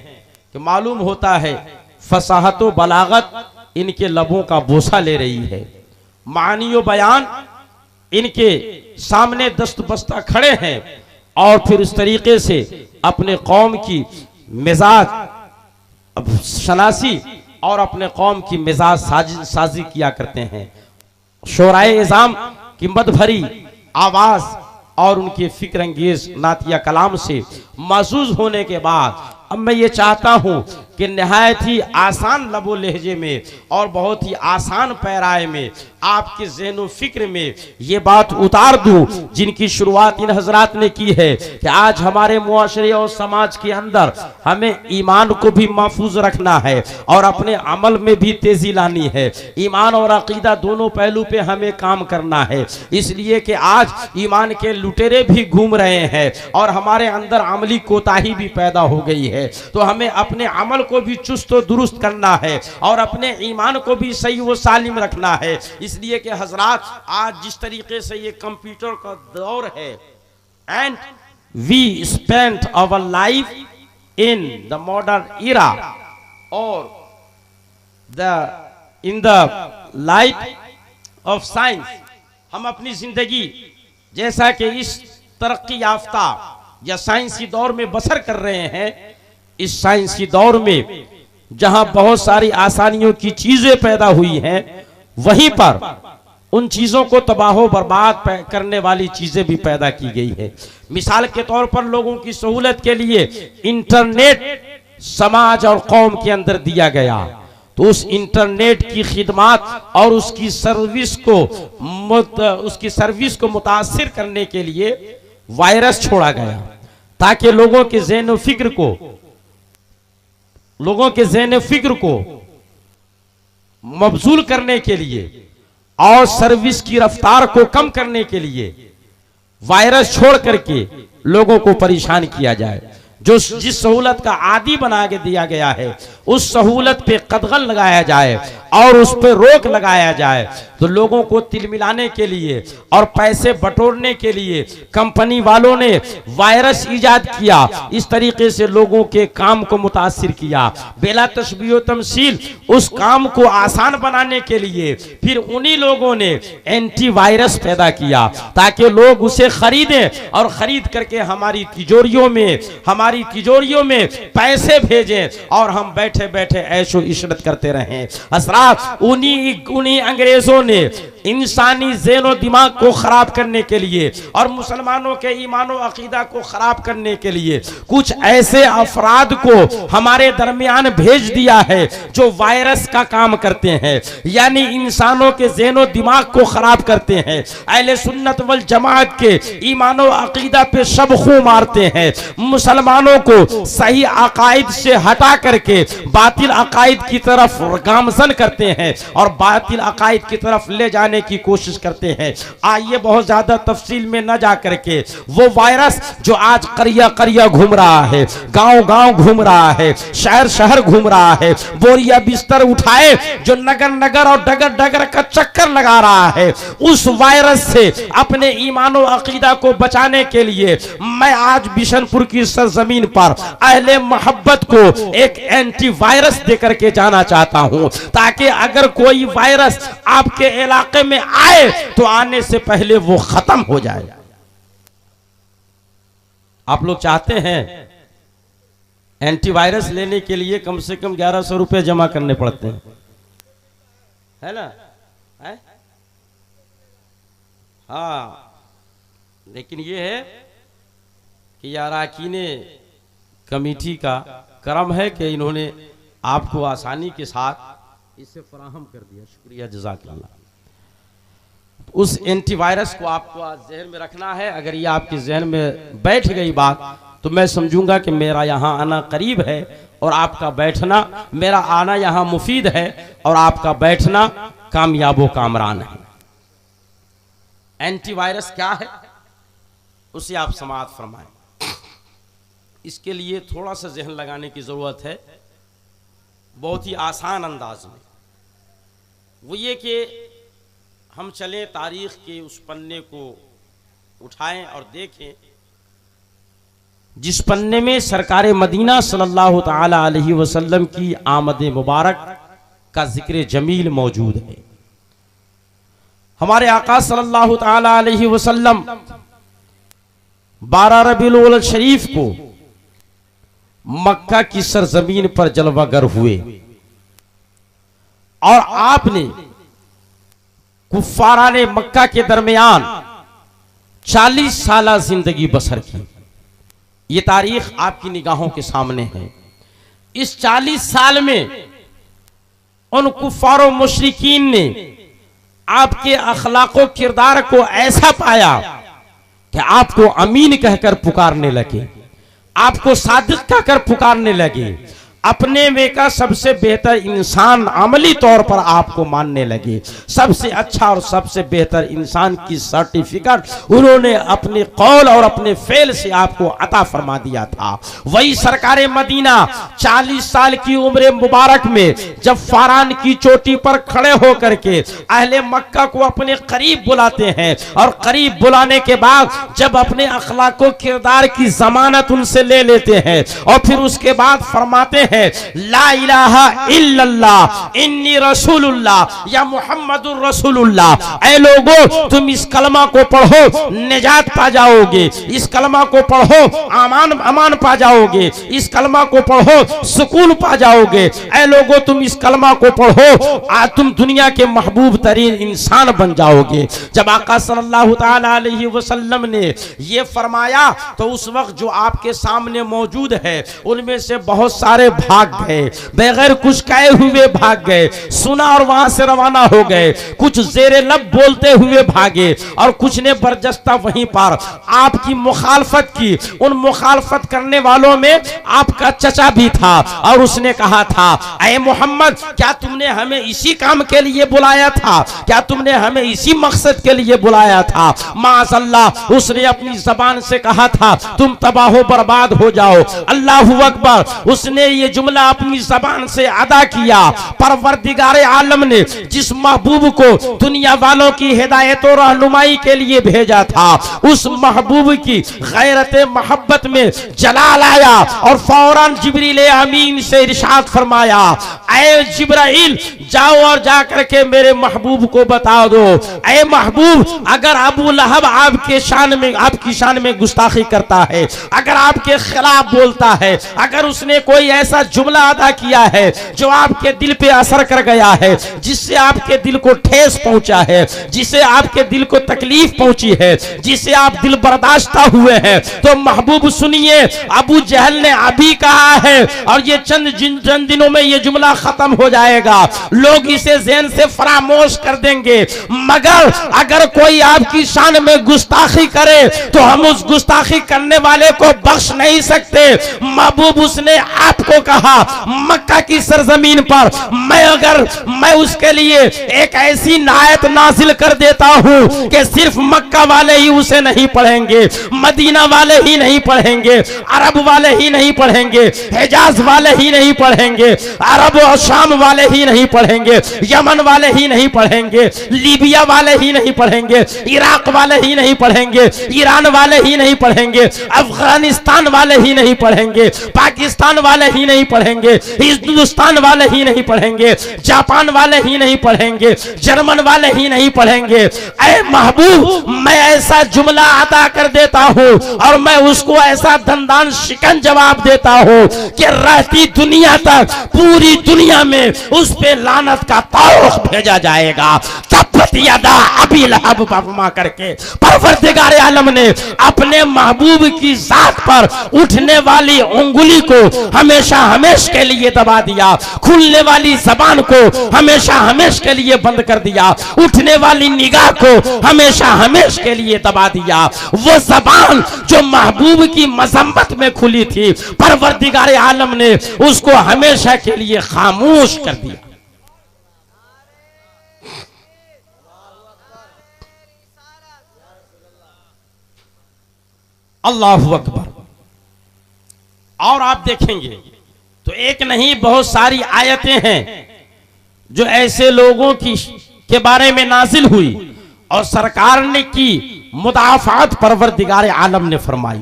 कि मालूम होता है फसाहत व बलागत इनके लबों का बोसा ले रही है। मानी व बयान इनके सामने दस्त बस्ता खड़े हैं और फिर इस तरीके से अपने कौम की मिजाज शनासी और अपने कौम की मिजाज साजी किया करते हैं। शोराए इज़ाम की मद भरी आवाज और उनके फिक्र अंगेज नातिया कलाम से महसूस होने के बाद अब मैं ये चाहता हूं कि निहायत ही आसान लबो लहजे में और बहुत ही आसान पैराए में आपके ज़हन फिक्र में ये बात उतार दूं जिनकी शुरुआत इन हजरात ने की है कि आज हमारे मुआशरे और समाज के अंदर हमें ईमान को भी महफूज रखना है और अपने अमल में भी तेजी लानी है। ईमान और अकीदा दोनों पहलू पे हमें काम करना है, इसलिए कि आज ईमान के लुटेरे भी घूम रहे हैं और हमारे अंदर अमली कोताही भी पैदा हो गई है। तो हमें अपने अमल को भी चुस्त और दुरुस्त करना है और अपने ईमान को भी सही व सालिम रखना है। इसलिए कि हजरात आज जिस तरीके से ये कंप्यूटर का दौर है and we spend our life in the modern era और in the light of science, हम अपनी जिंदगी जैसा कि इस तरक्की याफ्ता या साइंसी दौर में बसर कर रहे हैं, इस साइंसी दौर में जहां बहुत सारी आसानियों की चीजें पैदा हुई हैं, वहीं पर उन चीजों को तबाह बर्बाद करने वाली चीजें भी पैदा की गई है। मिसाल के तौर पर लोगों की सहूलत के लिए इंटरनेट समाज और कौम के अंदर दिया गया, तो उस इंटरनेट की खिदमात और उसकी सर्विस को मुतासिर करने के लिए वायरस छोड़ा गया ताकि लोगों के ज़हन फिक्र को मबजूल करने के लिए और सर्विस की रफ्तार को कम करने के लिए वायरस छोड़ करके लोगों को परेशान किया जाए। जो जिस सहूलत का आदी बना के दिया गया है उस सहूलत पे कदगन लगाया जाए और उस पे रोक लगाया जाए, तो लोगों को तिलमिलाने के लिए और पैसे बटोरने के लिए कंपनी वालों ने वायरस इजाद किया। इस तरीके से लोगों के काम को मुतासिर किया। बेला तशबीह तमसील उस काम को आसान बनाने के लिए फिर उन्हीं लोगों ने एंटी वायरस पैदा किया ताकि लोग उसे खरीदें और खरीद करके हमारी तिजोरियों में पैसे भेजें और हम बैठे बैठे ऐशो इशरत करते रहें। हसरात उन्हीं अंग्रेजों ने इंसानी ज़हन दिमाग को खराब करने के लिए और मुसलमानों के ईमान और अकीदा को खराब करने के लिए कुछ ऐसे अफराद को हमारे दरमियान भेज दिया है जो वायरस का काम करते हैं, यानी इंसानों के ज़हन दिमाग को खराब करते हैं। अहले सुन्नत वल जमात के ईमान और अकीदा पे सब खू मारते हैं, मुसलमानों को सही अकायद से हटा करके बातिल अकायद की तरफ गामजन करते हैं और बातिल अकायद की तरफ ले जाने की कोशिश करते हैं। आइए बहुत ज्यादा तफसील में न जा करके वो वायरस जो आज करिया करिया घूम रहा है, गांव गांव घूम रहा है, शहर शहर घूम रहा है, बोरिया बिस्तर उठाए जो नगर नगर और डगर डगर का चक्कर लगा रहा है, उस वायरस से अपने ईमान और अकीदा को बचाने के लिए मैं आज बिशनपुर की सरजमीन पर अहले मोहब्बत को एक एंटीवायरस देकर के जाना चाहता हूं, ताकि अगर कोई वायरस आपके इलाके में आए तो आने से पहले वो खत्म हो जाए। आप लोग चाहते हैं एंटीवायरस लेने के लिए कम से कम 1100 रुपए जमा करने पड़ते हैं, है ना? है? हाँ, लेकिन ये है कि अरकान कमेटी का करम है कि इन्होंने आपको आसानी के साथ इसे फराहम कर दिया। शुक्रिया, जज़ाकल्लाह। उस एंटीवायरस को आपको आज जहन में रखना है। अगर ये आपके जहन में बैठ गई बात तो मैं समझूंगा कि मेरा यहाँ आना करीब है और आपका बैठना, मेरा आना यहाँ मुफीद है और आपका बैठना कामयाबो कामरान है। एंटीवायरस क्या है उसे आप समाअत फरमाएं। इसके लिए थोड़ा सा जहन लगाने की जरूरत है, बहुत ही आसान अंदाज में। वो ये कि हम चलें तारीख के उस पन्ने को उठाएं और देखें जिस पन्ने में सरकार मदीना सल्लल्लाहु ताला अलैहि वसल्लम की आमद मुबारक का जिक्र जमील मौजूद है। हमारे आका सल्लल्लाहु ताला अलैहि वसल्लम 12 रबीउल अव्वल शरीफ को मक्का की सरजमीन पर जलवागर हुए और आपने कुफ्फाराने मक्का के दरमियान 40 साल जिंदगी बसर की। ये तारीख आपकी निगाहों के सामने है। इस 40 साल में उन कुफ्फारों मुशरिकीन ने आपके अखलाको किरदार को ऐसा पाया कि आपको अमीन कहकर पुकारने लगे, आपको सादिक कहकर पुकारने लगे, अपने में का सबसे बेहतर इंसान अमली तौर पर आपको मानने लगे। सबसे अच्छा और सबसे बेहतर इंसान की सर्टिफिकेट उन्होंने अपने कौल और अपने फेल से आपको अता फरमा दिया था। वही सरकारे मदीना 40 साल की उम्र मुबारक में जब फारान की चोटी पर खड़े होकर के अहले मक्का को अपने करीब बुलाते हैं और करीब बुलाने के बाद जब अपने अखलाको किरदार की जमानत उनसे ले लेते हैं और फिर उसके बाद फरमाते हैं ला इलाहा इल्लल्लाह इन्नी रसूलुल्लाह या मुहम्मदुर रसूलुल्लाह। ऐ लोगों, तुम इस कलमा को पढ़ो, निजात पा जाओगे। इस कलमा को पढ़ो, अमान पा जाओगे। इस कलमा को पढ़ो, सुकून पा जाओगे। ऐ लोगों, तुम इस कलमा को पढ़ो, आज तुम दुनिया के महबूब तरीन इंसान बन जाओगे। जब आका सल्लल्लाहु ताला अलैहि वसल्लम ने ये फरमाया तो उस वक्त जो आपके सामने मौजूद है उनमें से बहुत सारे भाग गए, बगैर कुछ कहे हुए भाग गए, सुना और वहां से रवाना हो गए। कुछ जेरे लब बोलते हुए भागे और कुछ ने बरजस्ता वहीं पर आपकी मुखालफत की। उन मुखालफत करने वालों में आपका चचा भी था और उसने कहा था, ऐ मोहम्मद, क्या तुमने हमें इसी काम के लिए बुलाया था? क्या तुमने हमें इसी मकसद के लिए बुलाया था? माअल्लाह, उसने अपनी जबान से कहा था तुम तबाह बर्बाद हो जाओ। अल्लाहु अकबर, उसने ये जुमला अपनी जबान से अदा किया। परवरदिगार आलम ने जिस महबूब को दुनिया वालों की हिदायत और रहनुमाई के लिए भेजा था, उस महबूब की गैरत मोहब्बत में जलाल आया और फौरन जिब्रील अमीन से इरशाद फरमाया, ऐ जिब्राइल, जाओ और जाकर के मेरे महबूब को बता दो, ऐ महबूब, अगर अबू लहब आपकी शान में गुस्ताखी करता है, अगर आपके खिलाफ बोलता है, अगर उसने कोई ऐसा ऐसा जुमला अदा किया है जो आपके दिल पे असर कर गया है, जिससे आपके दिल को ठेस पहुंचा है, जिसे आपके दिल को तकलीफ पहुंची है, जिसे आप दिल बर्दाश्ता हुए हैं। तो महबूब सुनिए, अबू जहल ने अभी कहा है और ये चंद दिनों में ये जुमला खत्म हो जाएगा, लोग इसे ज़हन से फरामोश कर देंगे। मगर अगर कोई आपकी शान में गुस्ताखी करे तो हम उस गुस्ताखी करने वाले को बख्श नहीं सकते। महबूब उसने आपको कहा मक्का की सरजमीन पर मैं उसके लिए एक ऐसी नायत नाजिल कर देता हूं कि सिर्फ मक्का वाले ही उसे नहीं पढ़ेंगे, मदीना वाले ही नहीं पढ़ेंगे, अरब वाले ही नहीं पढ़ेंगे, हिजाज वाले ही नहीं पढ़ेंगे, अरब और शाम वाले ही नहीं पढ़ेंगे, यमन वाले ही नहीं पढ़ेंगे, लीबिया वाले ही नहीं पढ़ेंगे, इराक वाले ही नहीं पढ़ेंगे, ईरान वाले ही नहीं पढ़ेंगे, अफगानिस्तान वाले ही नहीं पढ़ेंगे, पाकिस्तान वाले ही नहीं पढ़ेंगे, हिंदुस्तान वाले ही नहीं पढ़ेंगे, जापान वाले ही नहीं पढ़ेंगे, जर्मन वाले ही नहीं पढ़ेंगे। ऐ महबूब, मैं ऐसा जुमला अदा कर देता हूं और मैं उसको ऐसा दंदान शिकन जवाब देता हूं कि रहती दुनिया तक पूरी दुनिया में उस पे लानत का तारुख भेजा जाएगा। अभी लहब फरमा करके परवरदिगार आलम ने अपने महबूब की जात पर उठने वाली उंगली को हमेशा हमेश के लिए दबा दिया, खुलने वाली जबान को हमेशा हमेश के लिए बंद कर दिया, उठने वाली निगाह को हमेशा हमेश के लिए दबा दिया। वो जबान जो महबूब की मजम्मत में खुली थी, परवरदिगार आलम ने उसको हमेशा के लिए खामोश कर दिया। अल्लाहु अकबर। और आप देखेंगे तो एक नहीं बहुत सारी आयतें हैं जो ऐसे लोगों की के बारे में नाजिल हुई और सरकार ने की मुदाफात परवरदिगार आलम ने फरमाई।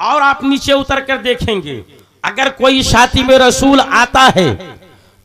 और आप नीचे उतर कर देखेंगे, अगर कोई शाती में रसूल आता है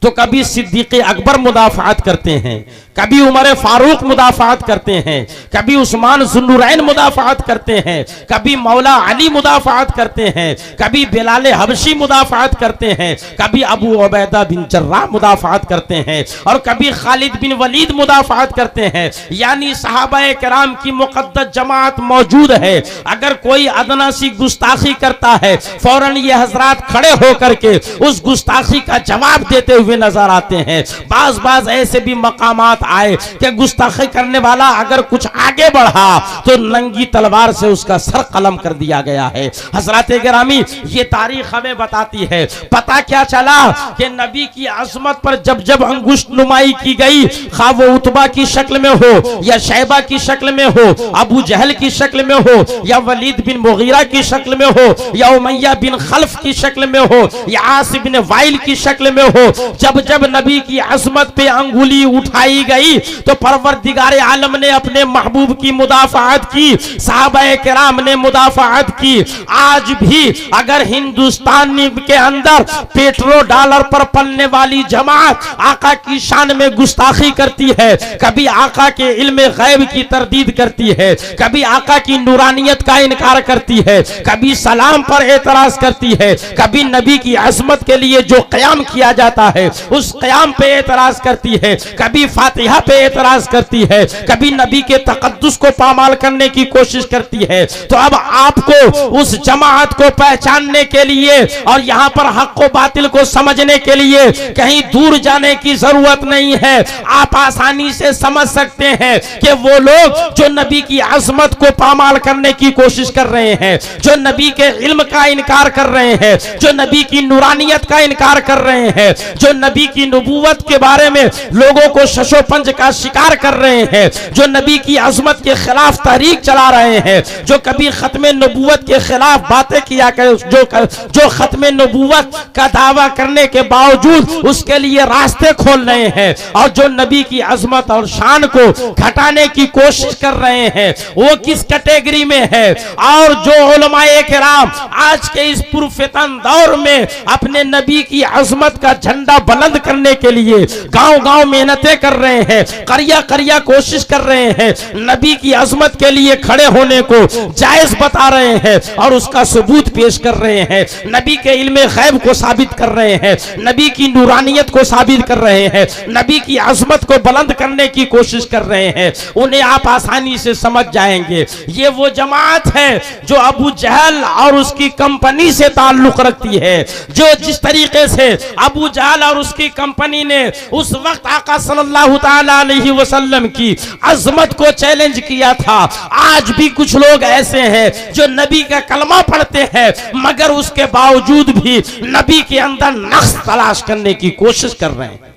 तो कभी सिद्दीक़ अकबर मुदाफात करते हैं, कभी उमर फारूक मुदाफात करते हैं, कभी उस्मान ज़ुन्नुरैन मुदाफात करते हैं, कभी मौला अली मुदाफात करते हैं, कभी बिलाल हबशी मुदाफात करते हैं, कभी अबू उबैदा बिन जर्राह मुदाफात करते हैं और कभी खालिद बिन वलीद मुदाफात करते हैं। यानी सहाबाए किराम की मुक़द्दस जमात मौजूद है। अगर कोई अदना सी गुस्ताखी करता है, फौरन ये हजरात खड़े होकर के उस गुस्ताखी का जवाब देते हुए नजर आते हैं। बाज ऐसे भी मकामात आए कि गुस्ताखी करने वाला अगर कुछ आगे बढ़ा तो नंगी तलवार से उसका सर कलम कर दिया गया है। हजरत गिरामी, ये तारीख हमें बताती है। पता क्या चला कि नबी की अजमत पर जब जब अंगुष्ठ नुमाई की गई, खा वो उतबा की शक्ल में हो या शैबा की शक्ल में हो, अबू जहल की शक्ल में हो या वलीद बिन मुगीरा की शक्ल में हो या उमैया बिन खल्फ की शक्ल में हो या आसिब बिन वाइल की शक्ल में हो, जब जब नबी की अज़मत पे अंगुली उठाई गई तो परवरदिगार आलम ने अपने महबूब की मुदाफात की, सहाबाए किराम ने मुदाफात की। आज भी अगर हिंदुस्तान के अंदर पेट्रो डॉलर पर पलने वाली जमात आका की शान में गुस्ताखी करती है, कभी आका के इल्म गैब की तरदीद करती है, कभी आका की नूरानियत का इनकार करती है, कभी सलाम पर एतराज करती है, कभी नबी की अज़मत के लिए जो क़याम किया जाता है उस क़याम पे एतराज करती है, कभी फातिहा पे एतराज करती है, कभी नबी के तक़द्दुस को पामाल करने की कोशिश करती है। तो अब आपको उस जमात को पहचानने के लिए और यहाँ पर हक़ व बातिल को समझने के लिए कहीं दूर जाने की जरूरत नहीं है। आप आसानी से समझ सकते हैं कि वो लोग जो नबी की अज़मत को पामाल करने की कोशिश कर रहे हैं, जो नबी के इल्म का इनकार कर रहे हैं, जो नबी की नूरानियत का इनकार कर रहे हैं, जो नबी की नबूवत के बारे में लोगों को शशोपंज का शिकार कर रहे हैं, जो नबी की अज़मत के खिलाफ तहरीक चला रहे हैं, जो कभी खत्म नबूवत के खिलाफ बातें किया कर, जो खत्म नबूवत का दावा करने के बावजूद उसके लिए रास्ते खोल रहे हैं और जो नबी की अज़मत और शान को घटाने की कोशिश कर रहे हैं, वो किस कैटेगरी में है। और जो उलमाए किराम आज के इस पुरफितन दौर में अपने नबी की अज़मत का झंडा बुलंद करने के लिए गांव-गांव मेहनतें कर रहे हैं, करिया करिया कोशिश कर रहे हैं, नबी की अजमत के लिए खड़े होने को जायज बता रहे हैं और उसका सबूत पेश कर रहे हैं, नबी के इल्मे गैब को साबित कर रहे हैं, नबी की नूरानियत को साबित कर रहे हैं, नबी की अजमत को बुलंद करने की कोशिश कर रहे हैं, उन्हें आप आसानी से समझ जाएंगे। ये वो जमात है जो अबू जहल और उसकी कंपनी से ताल्लुक रखती है, जो जिस तरीके से अबू जहल और उसकी कंपनी ने उस वक्त आका सल्लल्लाहु ताला अलैहि वसल्लम की अजमत को चैलेंज किया था, आज भी कुछ लोग ऐसे हैं जो नबी का कलमा पढ़ते हैं मगर उसके बावजूद भी नबी के अंदर नक्स तलाश करने की कोशिश कर रहे हैं।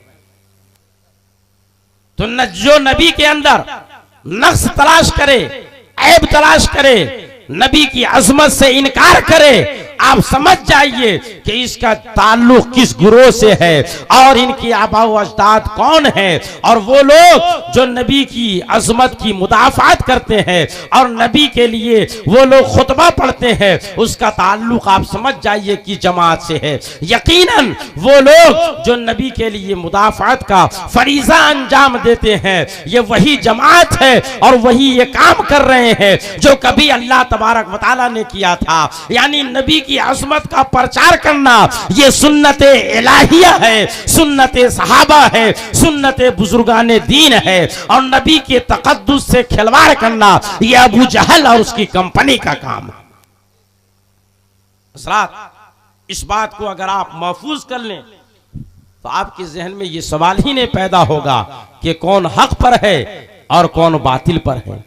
तो जो नबी के अंदर नक्स तलाश करे, ऐब तलाश करे, नबी की अजमत से इनकार करे, आप समझ जाइए कि इसका ताल्लुक किस गिरोह से है और इनकी आबा व अजदाद कौन है। और वो लोग जो नबी की अजमत की मुदाफात करते हैं और नबी के लिए वो लोग खुतबा पढ़ते हैं, उसका ताल्लुक आप समझ जाइए कि जमात से है। यकीनन वो लोग जो नबी के लिए मुदाफात का फरीजा अंजाम देते हैं, ये वही जमात है और वही ये काम कर रहे हैं जो कभी अल्लाह तबारक व तआला ने किया था, यानी नबी की अज़मत का प्रचार करना। ये सुन्नते इलाहिया है, सुन्नते सहाबा है, सुन्नते बुजुर्गाने दीन है। और नबी के तक़द्दुस से खिलवाड़ करना ये अबू जहल और उसकी कंपनी का काम है। इस बात को अगर आप महफूज कर लें तो आपके जहन में ये सवाल ही नहीं पैदा होगा कि कौन हक पर है और कौन बातिल पर है,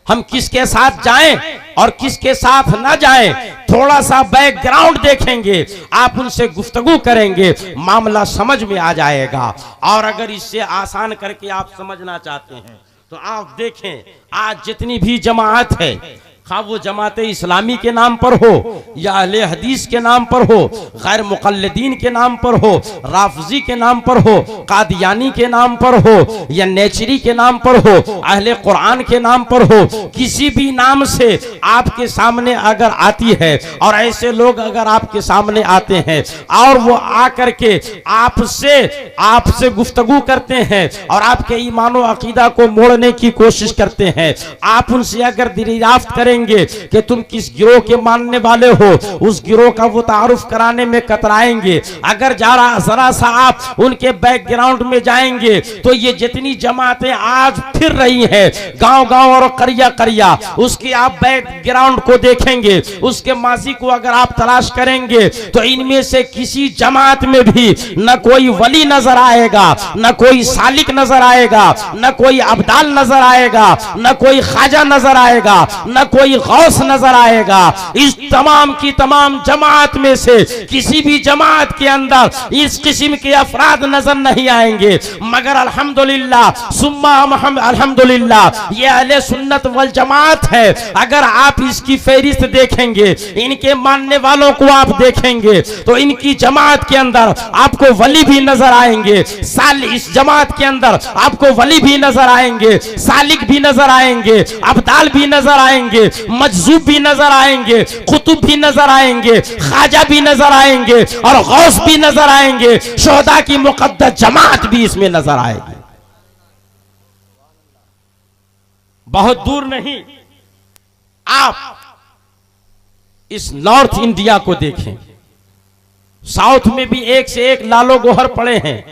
हम किसके साथ जाएं और किसके साथ ना जाएं। थोड़ा सा बैकग्राउंड देखेंगे, आप उनसे गुफ्तगू करेंगे, मामला समझ में आ जाएगा। और अगर इससे आसान करके आप समझना चाहते हैं तो आप देखें, आज जितनी भी जमात है, खा वो जमात इस्लामी के नाम पर हो या अहले हदीस के नाम पर हो, गैर मुक़ल्लिदीन के नाम पर हो, राफ़ज़ी के नाम पर हो, कादियानी के नाम पर हो या नेचरी के नाम पर हो, अहले कुरान के नाम पर हो, किसी भी नाम से आपके सामने अगर आती है और ऐसे लोग अगर आपके सामने आते हैं और वो आकर के आपसे गुफ्तगू करते हैं और आपके ईमान व अकीदा को मोड़ने की कोशिश करते हैं, आप उनसे अगर दरियाफ्त करें कि तुम किस गिरोह के मानने वाले हो, उस गिरोह का वो तारुफ कराने में कतराएंगे। अगर जरा सा आप उनके बैकग्राउंड में जाएंगे तो ये जितनी जमातें आज फिर रही हैं गांव-गांव और करिया-करिया, उसके आप बैकग्राउंड को देखेंगे, उसके माजी को अगर आप तलाश करेंगे तो इनमें से किसी जमात में भी न कोई वली नजर आएगा, न कोई सालिक नजर आएगा, न कोई अब्दाल नजर आएगा, न कोई ख्वाजा नजर आएगा, न कोई गौस नजर आएगा। इस तमाम की तमाम जमात में से किसी भी जमात के अंदर इस किस्म के अफराद नजर नहीं आएंगे। मगर अल्हम्दुलिल्लाह सुम्मा अल्हम्दुलिल्लाह ये अहले सुन्नत वल जमात है। अगर आप इसकी फहरिस्त देखेंगे, इनके मानने वालों को आप देखेंगे तो इनकी जमात के अंदर आपको वली भी नजर आएंगे, इस जमात के अंदर आपको वली भी नजर आएंगे, सालिक भी नजर आएंगे, अब्दाल भी नजर आएंगे, मजजूब भी नजर आएंगे, कुतुब भी नजर आएंगे, ख्वाजा भी नजर आएंगे और गौस भी नजर आएंगे, शोहदा की मुकद्दस जमात भी इसमें नजर आएगी। बहुत दूर नहीं, आप इस नॉर्थ इंडिया को देखें, साउथ में भी एक से एक लालो गोहर पड़े हैं,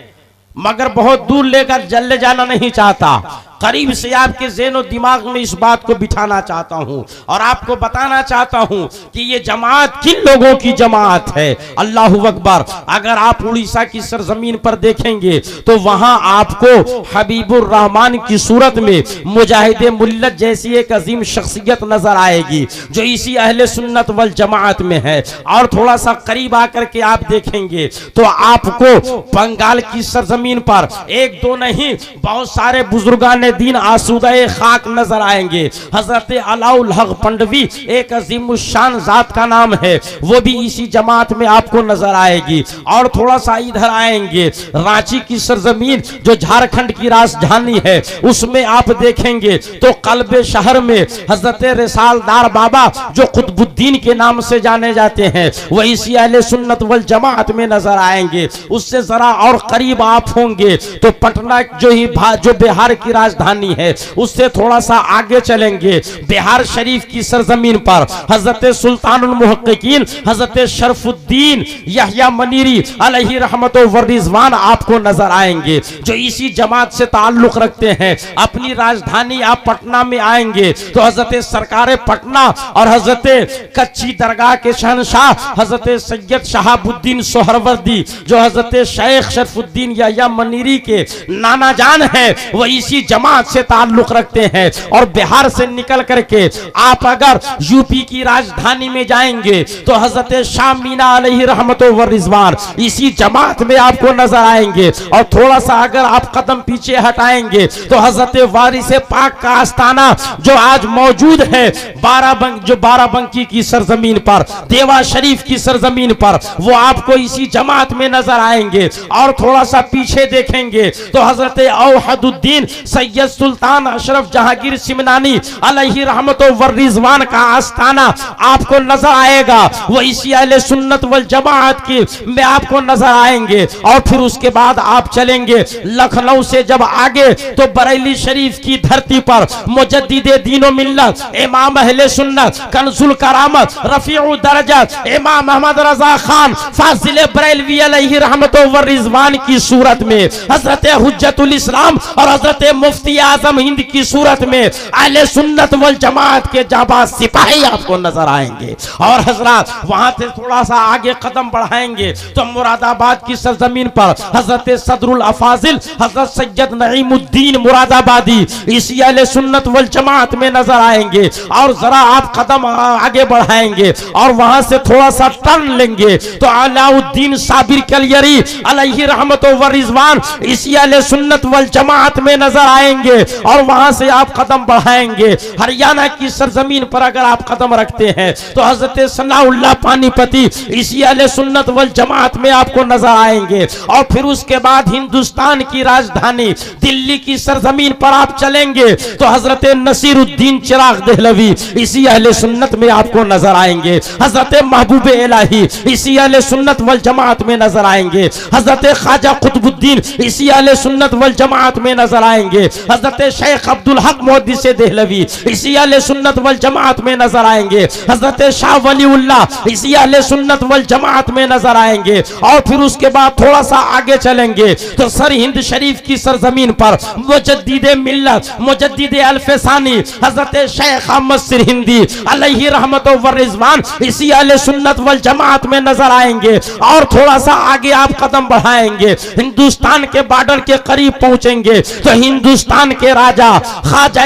मगर बहुत दूर लेकर जल्ले जाना नहीं चाहता। करीब से आपके ज़हन और दिमाग में इस बात को बिठाना चाहता हूं और आपको बताना चाहता हूं कि ये जमात किन लोगों की जमात है। अल्लाहु अकबर। अगर आप उड़ीसा की सरजमीन पर देखेंगे तो वहां आपको हबीबुर रहमान की सूरत में मुजाहिदे मुल्लत जैसी एक अजीम शख्सियत नजर आएगी जो इसी अहले सुन्नत वल जमात में है। और थोड़ा सा करीब आकर के आप देखेंगे तो आपको बंगाल की सरजमीन पर एक दो नहीं बहुत सारे बुजुर्गान दीन आसूदा खाक नजर आएंगे। हजरत अलाउल हक पंडवी एक अजीमुशान जात का नाम है, वो भी इसी जमात में आपको नजर आएगी। और थोड़ा सा इधर आएंगे, रांची की सरजमीन जो झारखंड की राजधानी है उसमें आप देखेंगे तो कल्बे शहर में हजरत रिसालदार बाबा जो कुतुबुद्दीन के नाम से जाने जाते हैं वो इसी अहले सुन्नत वल जमात में नजर आएंगे। उससे जरा और करीब आप होंगे तो पटना जो बिहार की राजधानी है उससे थोड़ा सा आगे चलेंगे, बिहार शरीफ की सरजमीन पर हजरत सुल्तानुल मुहक्किकीन हजरत शरफुद्दीन यहया मनीरी अलैहि रहमत व रिजवान आपको नजर आएंगे जो इसी जमात से ताल्लुक रखते हैं। अपनी राजधानी आप पटना में आएंगे तो हजरत सरकार पटना और हजरत कच्ची दरगाह के शहनशाह हजरत सैयद शहाबुद्दीन सोहरवर्दी जो हजरत शेख शरफुद्दीन यहया मनीरी के नाना जान है वो इसी जमात से ताल्लुक रखते हैं। और बिहार से निकल करके आप अगर यूपी की राजधानी में जाएंगे तो हजरत शाह मीना अलैहि रहमत व रिजवान इसी जमात में आपको नजर आएंगे। और थोड़ा सा अगर आप कदम पीछे हटाएंगे तो हजरत वारिस पाक का आस्थाना जो आज मौजूद है बाराबंकी की सरजमीन पर, देवा शरीफ की सरजमीन पर, वो आपको इसी जमात में नजर आएंगे। और थोड़ा सा पीछे देखेंगे तो हजरत औहदुद्दीन सैयद सुल्तान अशरफ जहांगीर सिमनानी अलैहि रहमत व रिजवान का आस्थाना आपको नजर आएगा, वो इसी अहले सुन्नत वल जमात की में आपको नजर आएंगे। और फिर उसके बाद आप चलेंगे लखनऊ से जब आगे तो बरेली शरीफ की धरती पर मुजद्दिदे दीनो मिल्लत इमाम अहले सुन्नत कंजुल करामत रफीउ दरजत इमाम अहमद रजा खान फाजिल बरेलवी अलैहि रहमत व रिजवान की सूरत में हजरत हुज्जतुल इस्लाम और हजरत मुफ्ती आजम हिंद की सूरत में अहले सुन्नत वल जमात के जाबाज सिपाही आपको नजर आएंगे। और हजरत वहां से थोड़ा सा आगे कदम बढ़ाएंगे तो मुरादाबाद की सरजमीन पर हजरत सदरुल अफाजिल हजरत सैयद नईमुद्दीन मुरादाबादी इसी अहले सुन्नत वल जमात में नजर आएंगे। और जरा आप कदम आगे बढ़ाएंगे और वहां से थोड़ा सा टर्न लेंगे तो अलाउद्दीन साबिर कलियरी अलैहि रहमत व रिजवान इसी अहले सुन्नत वल जमात में नजर आएंगे। और वहां से आप कदम बढ़ाएंगे हरियाणा की सरजमीन पर अगर आप कदम रखते हैं तो हजरत सनाउल्लाह पानीपति इसी अहले सुन्नत वल जमात में आपको नजर आएंगे। और फिर उसके बाद हिंदुस्तान की राजधानी दिल्ली की सरजमीन पर आप चलेंगे तो हजरत नसीरुद्दीन चिराग देहलवी इसी अहले सुन्नत में आपको नजर आएंगे। हजरत महबूब इलाही इसी अहले सुन्नत वल जमात में नजर आएंगे। हजरत ख्वाजा कुतुबुद्दीन इसी अहले सुन्नत वल जमात में नजर आएंगे। हजरत शेख अब्दुल हक मुहद्दिस देहलवी इसी अहले सुन्नत वल जमात में नजर आएंगे। हजरत शाह वलीउल्लाह इसी अहले सुन्नत वल जमात में नजर आएंगे। और फिर उसके बाद थोड़ा सा आगे चलेंगे तो सर हिंद शरीफ की सरजमीन पर मुजद्दिदे मिल्लत मुजद्दिदे अल्फसानी हजरत शेख अहमद सिरहिंदी अलैहि रहमत व रिजवान इसी अहले सुन्नत वल जमात में नजर आएंगे। और थोड़ा सा आगे आप कदम बढ़ाएंगे हिंदुस्तान के बॉर्डर के करीब पहुंचेंगे तो हिंदुस्तान के राजा ख्वाजा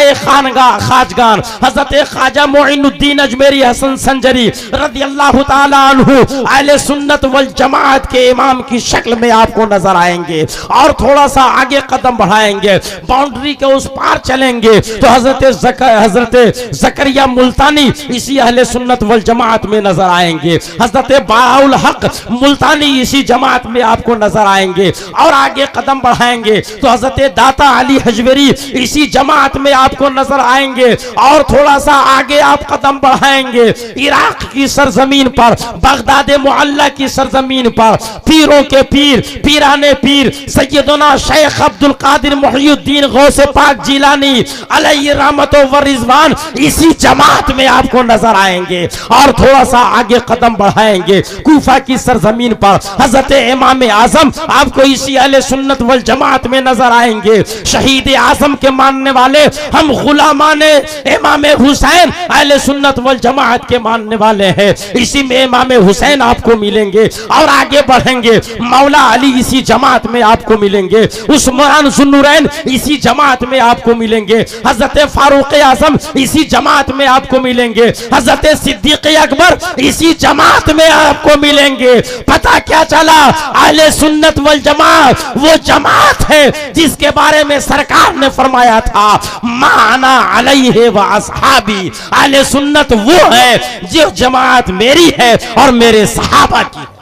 खाजगान हजरत ख्वाजा मोइनुद्दीन अजमेरी हसन संजरी रदियल्लाहु ताला अन्हु अहले सुन्नत वल जमात के इमाम की शक्ल में आपको नजर आएंगे। और थोड़ा सा आगे कदम बढ़ाएंगे बाउंड्री के उस पार चलेंगे तो हजरत जकरिया मुल्तानी इसी अहले सुन्नत वल जमात में नजर आएंगे। हजरत बाउल हक मुल्तानी इसी जमात में आपको नजर आएंगे। और आगे कदम बढ़ाएंगे तो हजरत दाता अली हजवेरी इसी जमात में आपको नजर आएंगे। और थोड़ा सा आगे आप कदम बढ़ाएंगे इराक की सरजमीन पर बगदाद मुअल्ला की सरजमीन पर पीरों के पीर पीराने पीर सैयदना शेख अब्दुल कादिर मुहीउद्दीन गौसे पाक जिलानी अलैहि रहमत व रिजवान इसी जमात में आपको नजर आएंगे। और थोड़ा सा आगे कदम बढ़ाएंगे कूफा की सरजमीन पर हजरत इमाम आजम आपको इसी अहले सुन्नत वल जमात में नजर आएंगे। शहीद आजम के मानने वाले हम गुलामाने इमाम हुसैन अहले सुन्नत वल जमात के मानने वाले हैं, इसी में इमाम हुसैन आपको मिलेंगे। और आगे बढ़ेंगे मौला अली इसी जमात में आपको मिलेंगे, उस्मान जुन्नुरैन इसी जमात में आपको मिलेंगे, हजरत फारूक आजम इसी जमात में आपको मिलेंगे, हजरत सिद्दीक अकबर इसी जमात में आपको मिलेंगे। पता क्या चला, अहले सुन्नत वल जमात वो जमात है जिसके बारे में सरकार सरकार ने फरमाया था, माना अलैहि व असहाबी, अहले सुन्नत वो है जो जमात मेरी है और मेरे सहाबा की है।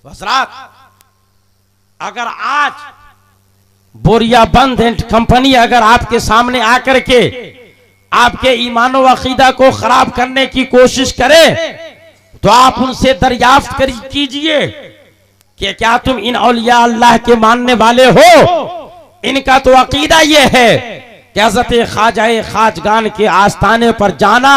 हज़रात, अगर आज बोरिया बंद एंड कंपनी अगर आपके सामने आकर के आपके ईमान व अकीदा को खराब करने की कोशिश करे, तो आप उनसे दरियाफ्त कीजिए कि क्या तुम इन औलिया अल्लाह के मानने वाले हो? इनका तो अकीदा यह है कि हज़रत ख्वाजा खाजगान के आस्थाने पर जाना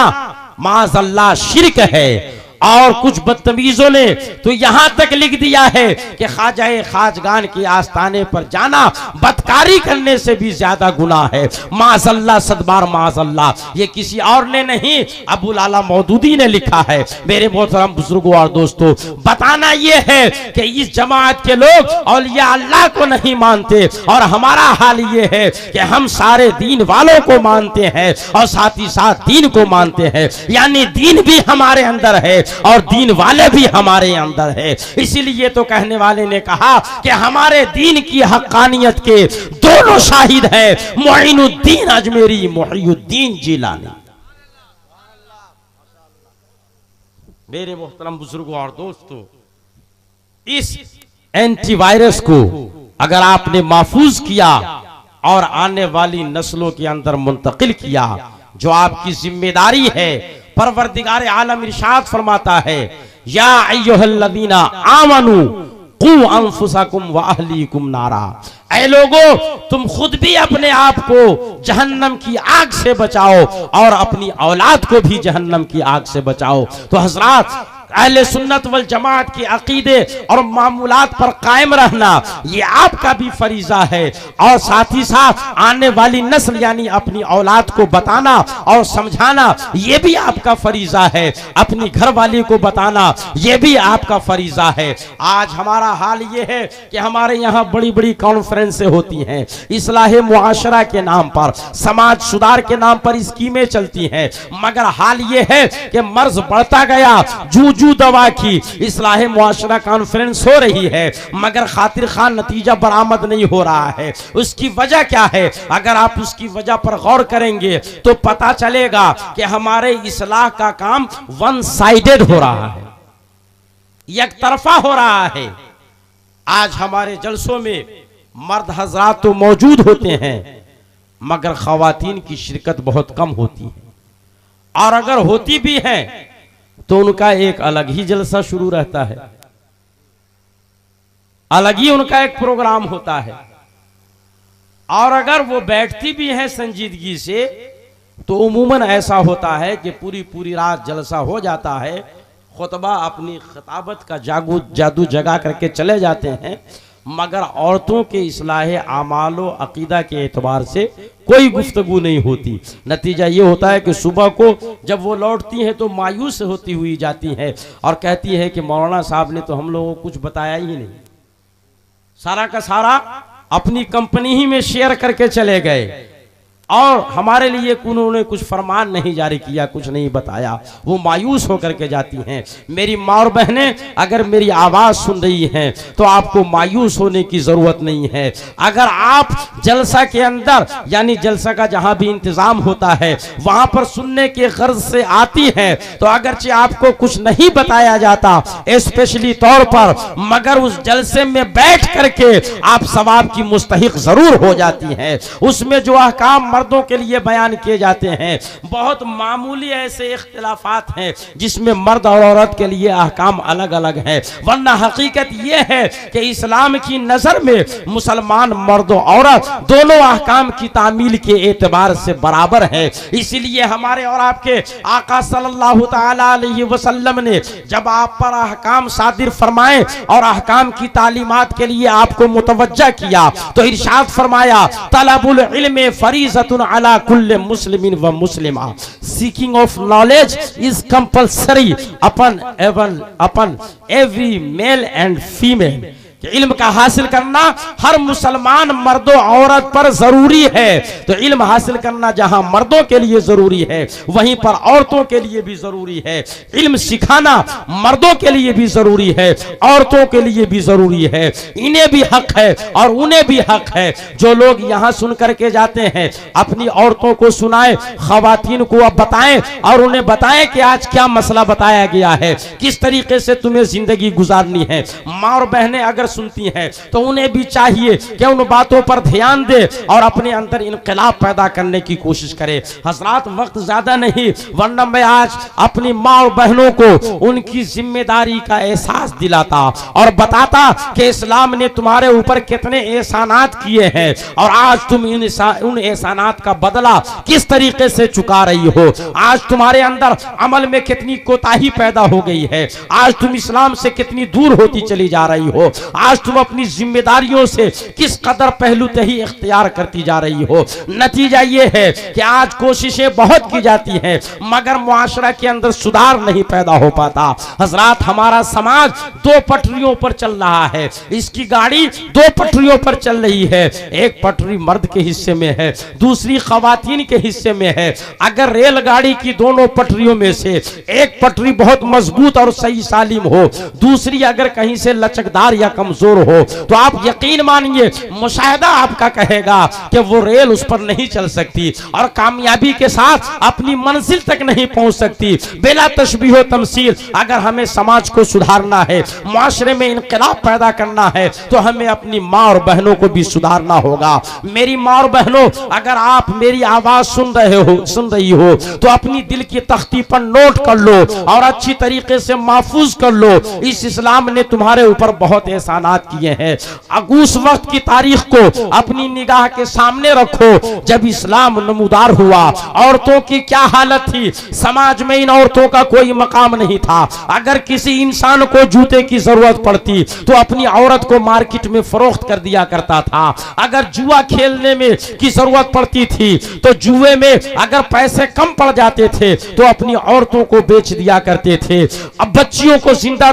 माज़अल्लाह शिर्क है। और कुछ बदतमीजों ने तो यहां तक लिख दिया है कि ख्वाजा खाजगान के आस्थाने पर जाना बदकारी करने से भी ज्यादा गुनाह है। माज़अल्लाह, सदबार माज़अल्लाह। ये किसी और ने नहीं, अबुल आला मौदूदी ने लिखा है। मेरे मोहतरम बुजुर्गों और दोस्तों, बताना यह है कि इस जमात के लोग औलिया अल्लाह को नहीं मानते और हमारा हाल ये है कि हम सारे दीन वालों को मानते हैं और साथ ही साथ दीन को मानते हैं, यानी दीन भी हमारे अंदर है और दीन वाले भी हमारे अंदर है। इसीलिए तो कहने वाले ने कहा कि हमारे दीन की हक्कानियत के दोनों शाहिद हैं, मुईनुद्दीन अजमेरी, मुहीयुद्दीन जिलानी। मेरे मोहतरम बुजुर्गों और दोस्तों, इस एंटीवायरस को अगर आपने महफूज किया और आने वाली नस्लों के अंदर मुंतकिल किया, जो आपकी जिम्मेदारी है, परवरदिगार आलम इरशाद फरमाता है, या अय्युहल्लज़ीना आमनू कू अनफुसकुम व अहलीकुम नारा। ऐ लोगों, तुम खुद भी अपने आप को जहन्नम की आग से बचाओ और अपनी औलाद को भी जहन्नम की आग से बचाओ। तो हज़रात, अहले सुन्नत वल जमात के अकीदे और मामूलात पर कायम रहना ये आपका भी फरीजा है और साथ ही साथ आने वाली नस्ल यानी अपनी औलाद को बताना और समझाना ये भी आपका फरीजा है। अपनी घरवाली को बताना ये भी आपका फरीजा है। आज हमारा हाल ये है कि हमारे यहाँ बड़ी बड़ी कॉन्फ्रेंसें होती हैं, इस्लाह मुआशरा के नाम पर, समाज सुधार के नाम पर स्कीमें चलती हैं, मगर हाल ये है कि मर्ज बढ़ता गया, जूझू दवा की इस्लाह मुआशरा कॉन्फ्रेंस हो रही है, मगर खातिर खान नतीजा बरामद नहीं हो रहा है। उसकी वजह क्या है? अगर आप उसकी वजह पर गौर करेंगे तो पता चलेगा कि हमारे इस्लाह का काम वन साइडेड हो रहा है, एक तरफा हो रहा है। आज हमारे जलसों में मर्द हजरात तो मौजूद होते हैं, मगर खवातीन की शिरकत बहुत कम होती है, और अगर होती भी है तो उनका एक अलग ही जलसा शुरू रहता है, अलग ही उनका एक प्रोग्राम होता है। और अगर वो बैठती भी है संजीदगी से तो उमूमन ऐसा होता है कि पूरी पूरी रात जलसा हो जाता है, खुतबा अपनी खिताबत का जादू जगा करके चले जाते हैं, मगर औरतों के इस्लाह आमालो अकीदा के एतबार से कोई गुफ्तगू नहीं होती। नतीजा ये होता है कि सुबह को जब वो लौटती हैं तो मायूस होती हुई जाती हैं और कहती है कि मौलाना साहब ने तो हम लोगों को कुछ बताया ही नहीं, सारा का सारा अपनी कंपनी ही में शेयर करके चले गए और हमारे लिए उन्होंने कुछ फरमान नहीं जारी किया, कुछ नहीं बताया। वो मायूस होकर के जाती हैं। मेरी माँ और बहनें, अगर मेरी आवाज़ सुन रही हैं तो आपको मायूस होने की ज़रूरत नहीं है। अगर आप जलसा के अंदर यानी जलसा का जहाँ भी इंतज़ाम होता है वहाँ पर सुनने के गर्ज से आती हैं तो अगरचे आपको कुछ नहीं बताया जाता स्पेशली तौर पर, मगर उस जलसे में बैठ करके आप सवाब की मुस्तहिक ज़रूर हो जाती हैं। उसमें जो अहकाम मर्दों के लिए बयान किए जाते हैं, बहुत मामूली ऐसे इख्तिलाफात हैं जिसमें मर्द और औरत के लिए अहकाम अलग अलग हैं, वरना हकीकत यह है कि इस्लाम की नजर में मुसलमान मर्द और औरत दोनों अहकाम की तामील के एतबार से बराबर है। इसीलिए हमारे और आपके आका सल्लल्लाहु तआला अलैहि वसल्लम ने जब आप पर अहकाम सादिर फरमाए और अहकाम की तालीमात के लिए आपको मुतवज्जा किया तो इरशाद फरमाया, तलबुल इल्म फरीज़तुन अला कुल्ले मुस्लिमिन व मुस्लिमा, seeking of knowledge is compulsory upon every male and female. इल्म का हासिल करना हर मुसलमान मर्दों औरत पर जरूरी है। तो इल्म हासिल करना जहां मर्दों के लिए जरूरी है वहीं पर औरतों के लिए भी जरूरी है। इल्म सिखाना मर्दों के लिए भी जरूरी है, औरतों के लिए भी जरूरी है। इन्हें भी हक है और उन्हें भी हक है। जो लोग यहां सुन करके जाते हैं अपनी औरतों को सुनाएं, खवातीन को अब बताएं और उन्हें बताएं कि आज क्या मसला बताया गया है, किस तरीके से तुम्हें जिंदगी गुजारनी है। माँ और बहनें अगर सुनती हैं तो उन्हें भी चाहिए कि उन बातों पर ध्यान दे और अपने अंदर इनकलाब पैदा करने की कोशिश करे। हजरात, वक्त ज्यादा नहीं वरना मैं आज अपनी माँ और बहनों को उनकी जिम्मेदारी का एहसास दिलाता और बताता कि इस्लाम ने तुम्हारे ऊपर कितने एहसानात किए हैं और आज तुम उन एहसानात का बदला किस तरीके से चुका रही हो। आज तुम्हारे अंदर अमल में कितनी कोताही पैदा हो गई है, आज तुम इस्लाम से कितनी दूर होती चली जा रही हो, आज तुम अपनी जिम्मेदारियों से किस कदर पहलूतही इख्तियार करती जा रही हो। नतीजा ये है कि आज कोशिशें बहुत की जाती हैं मगर मुआशरा के अंदर सुधार नहीं पैदा हो पाता। हजरात, हमारा समाज दो पटरियों पर चल रहा है, इसकी गाड़ी दो पटरियों पर चल रही है। एक पटरी मर्द के हिस्से में है, दूसरी खवातीन के हिस्से में है। अगर रेलगाड़ी की दोनों पटरियों में से एक पटरी बहुत मजबूत और सही सालिम हो, दूसरी अगर कहीं से लचकदार या कमजोर हो, तो आप यकीन मानिए मुशाहिदा आपका कहेगा कि वो रेल उस पर नहीं चल सकती और कामयाबी के साथ अपनी मंजिल तक नहीं पहुंच सकती। बिला तशबीह तमसील अगर हमें समाज को सुधारना है, मुआशरे में इनकलाब पैदा करना है, तो हमें अपनी माँ और बहनों को भी सुधारना होगा। मेरी माँ और बहनों, अगर आप मेरी आवाज सुन रही हो तो अपनी दिल की तख्ती पर नोट कर लो और अच्छी तरीके से महफूज कर लो। इस इस्लाम ने तुम्हारे ऊपर बहुत एहसानात किए हैं। उस वक्त की तारीख को अपनी निगाह के सामने रखो जब इस्लाम नमूदार हुआ। औरतों की क्या हालत थी, समाज में इन औरतों का कोई मकाम नहीं था। अगर किसी इंसान को जूते की जरूरत पड़ती तो अपनी औरत को मार्केट में फरोख्त कर दिया करता था। अगर जुआ खेलने में की जरूरत पड़ती थी तो जुए में अगर पैसे कम पड़ जाते थे तो अपनी औरतों को बेच दिया करते थे। अब बच्चियों को जिंदा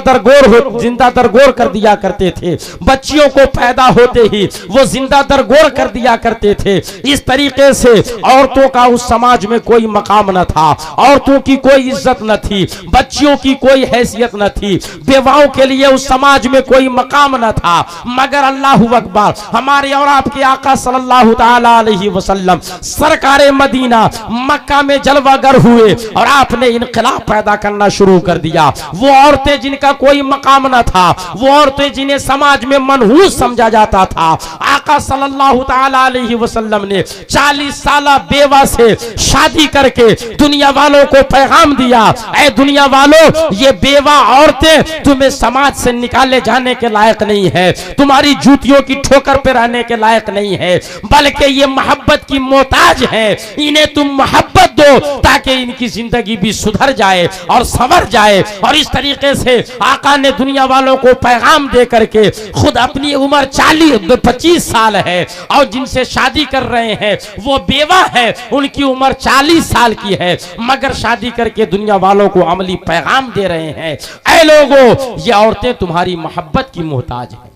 दरगोर कर दिया करते थे, बच्चियों को पैदा होते ही वो जिंदा दरगोर कर दिया करते थे। इस तरीके से औरतों का उस समाज में कोई मकाम न था, औरतों की कोई इज्जत न थी, बच्चियों की कोई हैसियत न थी, बेवाओं के लिए उस समाज में कोई मकाम न था। मगर अल्लाहु अकबर, हमारे और आपके आका सल्लल्लाहु ताला अलैहि वसल्लम सरकारे मदीना मक्का में जलवागर हुए और आपने इनकलाब पैदा करना शुरू कर दिया। वो औरतें जिनका कोई मकाम न था, वो औरतें जिन्हें समाज में मनहूस समझा जाता था, आका सल्लल्लाहु ताला अलैहि वसल्लम ने 40 साला बेवा से शादी करके दुनिया वालों को पैगाम दिया, ऐ दुनिया वालों, ये बेवा औरतें तुम्हें समाज से निकाले जाने के लायक नहीं है, तुम्हारी जूतियों की ठोकर पे रहने के लायक नहीं है, बल्कि ये मोहब्बत की मोहताज है। इन्हें तुम मोहब्बत दो ताकि इनकी जिंदगी भी सुधर जाए और संवर जाए। और इस तरीके से आका ने दुनिया वालों को पैगाम दे करके खुद अपनी उम्र 25 साल है और जिनसे शादी कर रहे हैं वो बेवा है, उनकी उम्र 40 साल की है, मगर शादी करके दुनिया वालों को अमली पैगाम दे रहे हैं, ऐ लोगों, ये औरतें तुम्हारी मोहब्बत की मोहताज हैं।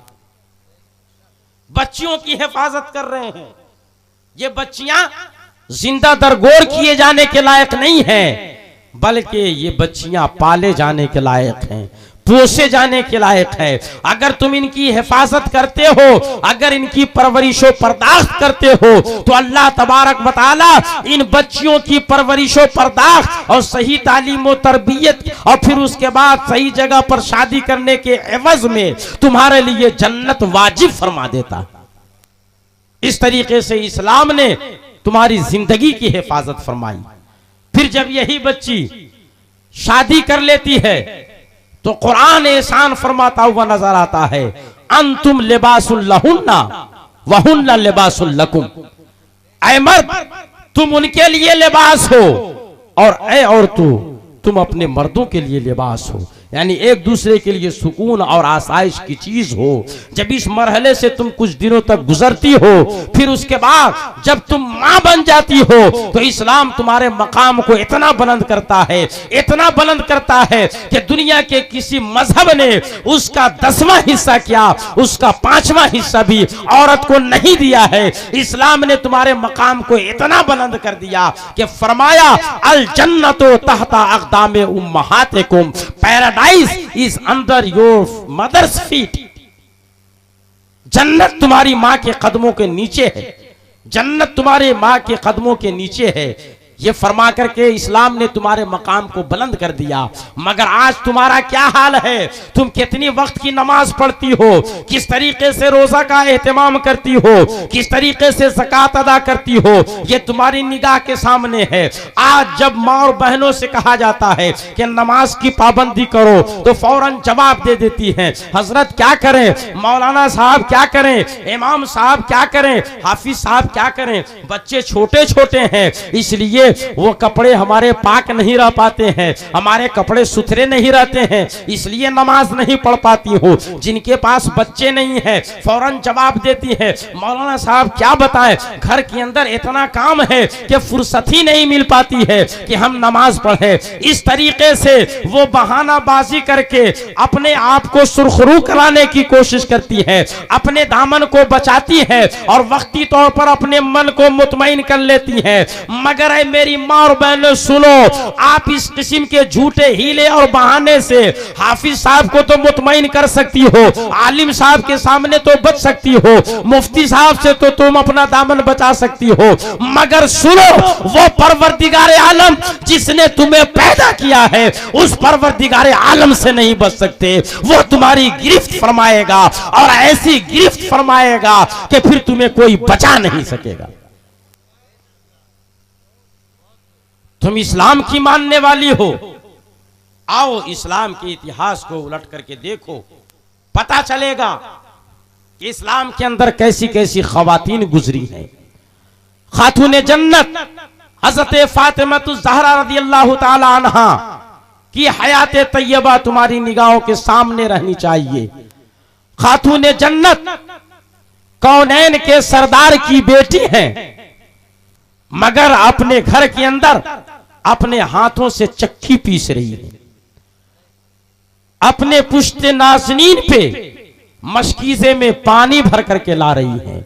बच्चियों की हिफाजत कर रहे हैं, ये बच्चियां जिंदा दरगोर किए जाने के लायक नहीं हैं, बल्कि ये बच्चियां पाले जाने के लायक हैं, पोसे जाने के लायक है। अगर तुम इनकी हिफाजत करते हो, अगर इनकी परवरिशो पर्दाश्त करते हो, तो अल्लाह तबारक व तआला इन बच्चियों की परवरिशो पर्दाश्त और सही तालीम और तरबियत और फिर उसके बाद सही जगह पर शादी करने के एवज में तुम्हारे लिए जन्नत वाजिब फरमा देता। इस तरीके से इस्लाम ने तुम्हारी जिंदगी की हिफाजत फरमाई। फिर जब यही बच्ची शादी कर लेती है तो कुरान एहसान फरमाता हुआ नजर आता है, अंतुम लिबासुल लहुन्ना वहुन्ना लिबासुल लकुम। ऐ मर्द, तुम उनके लिए लिबास हो और ऐ औरतों, तुम अपने मर्दों के लिए लिबास हो। यानी एक दूसरे के लिए सुकून और आसाइश की चीज हो। जब इस मरहले से तुम कुछ दिनों तक गुजरती हो, फिर उसके बाद जब तुम मां बन जाती हो, तो इस्लाम तुम्हारे मकाम को इतना बुलंद करता है, इतना बुलंद करता है कि दुनिया के किसी मजहब ने उसका 10वां हिस्सा क्या, उसका 5वां हिस्सा भी औरत को नहीं दिया है। इस्लाम ने तुम्हारे मकाम को इतना बुलंद कर दिया कि फरमाया अल जन्नतो तहता अक़दामे उम्महातिकुम, paradise is under your mother's feet. जन्नत तुम्हारी मां के कदमों के नीचे है, जन्नत तुम्हारे मां के कदमों के नीचे है। ये फरमा करके इस्लाम ने तुम्हारे मकाम को बुलंद कर दिया। मगर आज तुम्हारा क्या हाल है? तुम कितनी वक्त की नमाज पढ़ती हो, किस तरीके से रोजा का एहतमाम करती हो, किस तरीके से ज़कात अदा करती हो, ये तुम्हारी निगाह के सामने है। आज जब माँ और बहनों से कहा जाता है कि नमाज की पाबंदी करो, तो फौरन जवाब दे देती हैं, हजरत क्या करें, मौलाना साहब क्या करें, इमाम साहब क्या करें, हाफिज साहब क्या करें। बच्चे छोटे छोटे हैं, इसलिए वो कपड़े हमारे पाक नहीं रह पाते हैं, हमारे कपड़े सुथरे नहीं रहते हैं, इसलिए नमाज नहीं पढ़ पाती हो। जिनके पास बच्चे नहीं है फौरन जवाब देती है, मौलाना साहब क्या बताएं, घर के अंदर इतना काम है कि फुर्सत ही नहीं मिल पाती है कि हम नमाज पढ़ें। इस तरीके से वो बहानाबाजी करके अपने आप को सुरखरू कराने की कोशिश करती है, अपने दामन को बचाती है और वक्ती तौर पर अपने मन को मुतमईन कर लेती है। मगर मेरी माँ और बहनों सुनो, आप इस किस्म के झूठे हीले और बहाने से हाफिज साहब को तो मुतमईन कर सकती हो, आलिम साहब के सामने तो बच सकती हो, मुफ्ती साहब से तो तुम अपना दामन बचा सकती हो, मगर सुनो, वो परवरदिगार आलम जिसने तुम्हें पैदा किया है, उस परवरदिगार आलम से नहीं बच सकते। वो तुम्हारी गिरफ्त फरमाएगा और ऐसी गिरफ्त फरमाएगा कि फिर तुम्हें कोई बचा नहीं सकेगा। तुम इस्लाम की मानने वाली हो, आओ इस्लाम के इतिहास को उलट करके देखो, पता चलेगा कि इस्लाम के अंदर कैसी कैसी खवातीन गुजरी हैं। खातूने जन्नत हजरत फातिमातुज़ ज़हरा रज़ियल्लाहु ताला अन्हा की हयात तैयबा तुम्हारी निगाहों के सामने रहनी चाहिए। खातूने जन्नत कौनैन के सरदार की बेटी हैं, मगर अपने घर के अंदर अपने हाथों से चक्की पीस रही है, अपने पुश्ते नाज़नीन पे मशकीज़े में पानी भर करके ला रही है,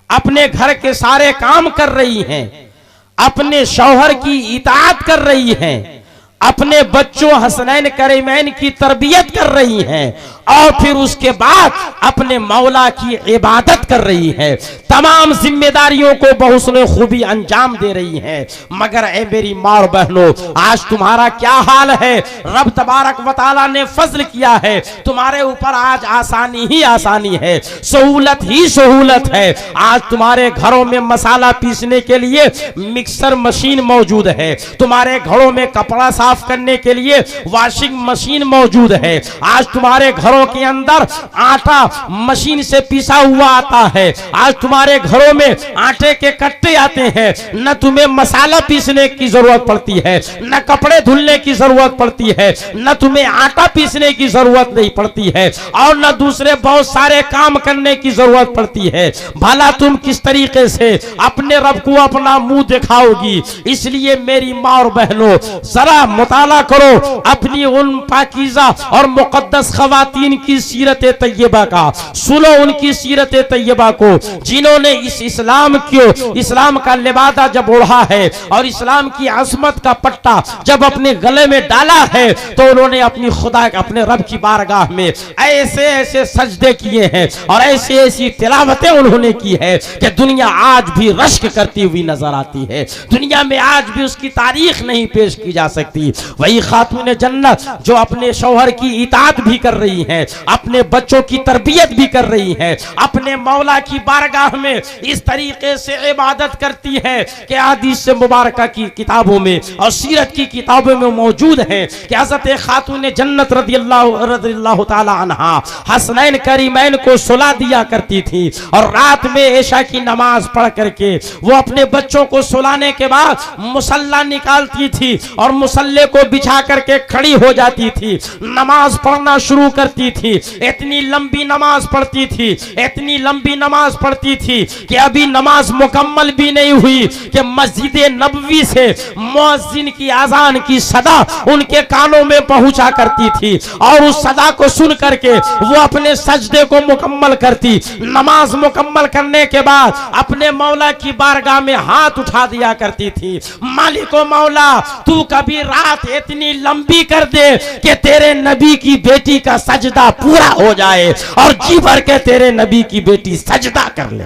अपने घर के सारे काम कर रही हैं, अपने शौहर की इताअत कर रही हैं, अपने बच्चों हसनैन करीमैन की तरबियत कर रही हैं और फिर उसके बाद अपने मौला की इबादत कर रही है। तमाम जिम्मेदारियों को बहुसने खूबी अंजाम दे रही हैं। मगर ए मेरी माँ और बहनों, आज तुम्हारा क्या हाल है? रब तबारक व तआला ने फजल किया है तुम्हारे ऊपर, आज आसानी ही आसानी है, सहूलत ही सहूलत है। आज तुम्हारे घरों में मसाला पीसने के लिए मिक्सर मशीन मौजूद है, तुम्हारे घरों में कपड़ा साफ करने के लिए वॉशिंग मशीन मौजूद है। आज तुम्हारे घरों के अंदर आटा मशीन से पीसा हुआ आता है। आज तुम्हारे घरों में आटे के कट्टे आते हैं। न तुम्हें मसाला पीसने की जरूरत पड़ती है, न कपड़े धुलने की जरूरत पड़ती है, न तुम्हें आटा पीसने की जरूरत नहीं पड़ती है और न दूसरे बहुत सारे काम करने की जरूरत पड़ती है। भला तुम किस तरीके से अपने रब को अपना मुंह दिखाओगी? इसलिए मेरी माँ और बहनों, जरा मुताला करो अपनी उन पाकीज़ा और मुकद्दस खवातीन की सीरत तैयबा का, सुनो उनकी सीरत तैयबा को, जिन्होंने इस इस्लाम का लिबादा जब ओढ़ा है और इस्लाम की अज़मत का पट्टा जब अपने गले में डाला है, तो उन्होंने अपनी खुदा अपने रब की बारगाह में ऐसे ऐसे सजदे किए हैं और ऐसी ऐसी तिलावतें उन्होंने की है कि दुनिया आज भी रश्क करती हुई नजर आती है। दुनिया में आज भी उसकी तारीख नहीं पेश की जा सकती। वही खातून जन्नत जो अपने शौहर की इताअत भी कर रही हैं, अपने बच्चों की तरबियत भी कर रही हैं, अपने मौला की बारगाह में इस तरीके से इबादत करती है कि हदीस से मुबारका की किताबों में और सीरत की किताबों में मौजूद है कि हज़रत खातून जन्नत रज़ियल्लाहु ताला अन्हा हसनैन करीमैन को सुला दिया करती थी और रात में ऐशा की नमाज पढ़ करके वो अपने बच्चों को सुलाने के बाद मुसल्ला निकालती थी और मुसल्ले को बिछा करके खड़ी हो जाती थी, नमाज पढ़ना शुरू करती थी। इतनी लंबी नमाज पढ़ती थी, इतनी लंबी नमाज पढ़ती थी कि अभी नमाज मुकम्मल भी नहीं हुई कि मस्जिद नबवी से मुअज्जिन की आजान की सदा उनके कानों में पहुंचा करती थी और उस सदा को सुन करके वो अपने सजदे को मुकम्मल करती। नमाज मुकम्मल करने के बाद अपने मौला की बारगाह में हाथ उठा दिया करती थी, मालिको मौला तू कभी रात इतनी लंबी कर दे कि तेरे नबी की बेटी का सजदा पूरा हो जाए और जी भर के तेरे नबी की बेटी सजदा कर ले।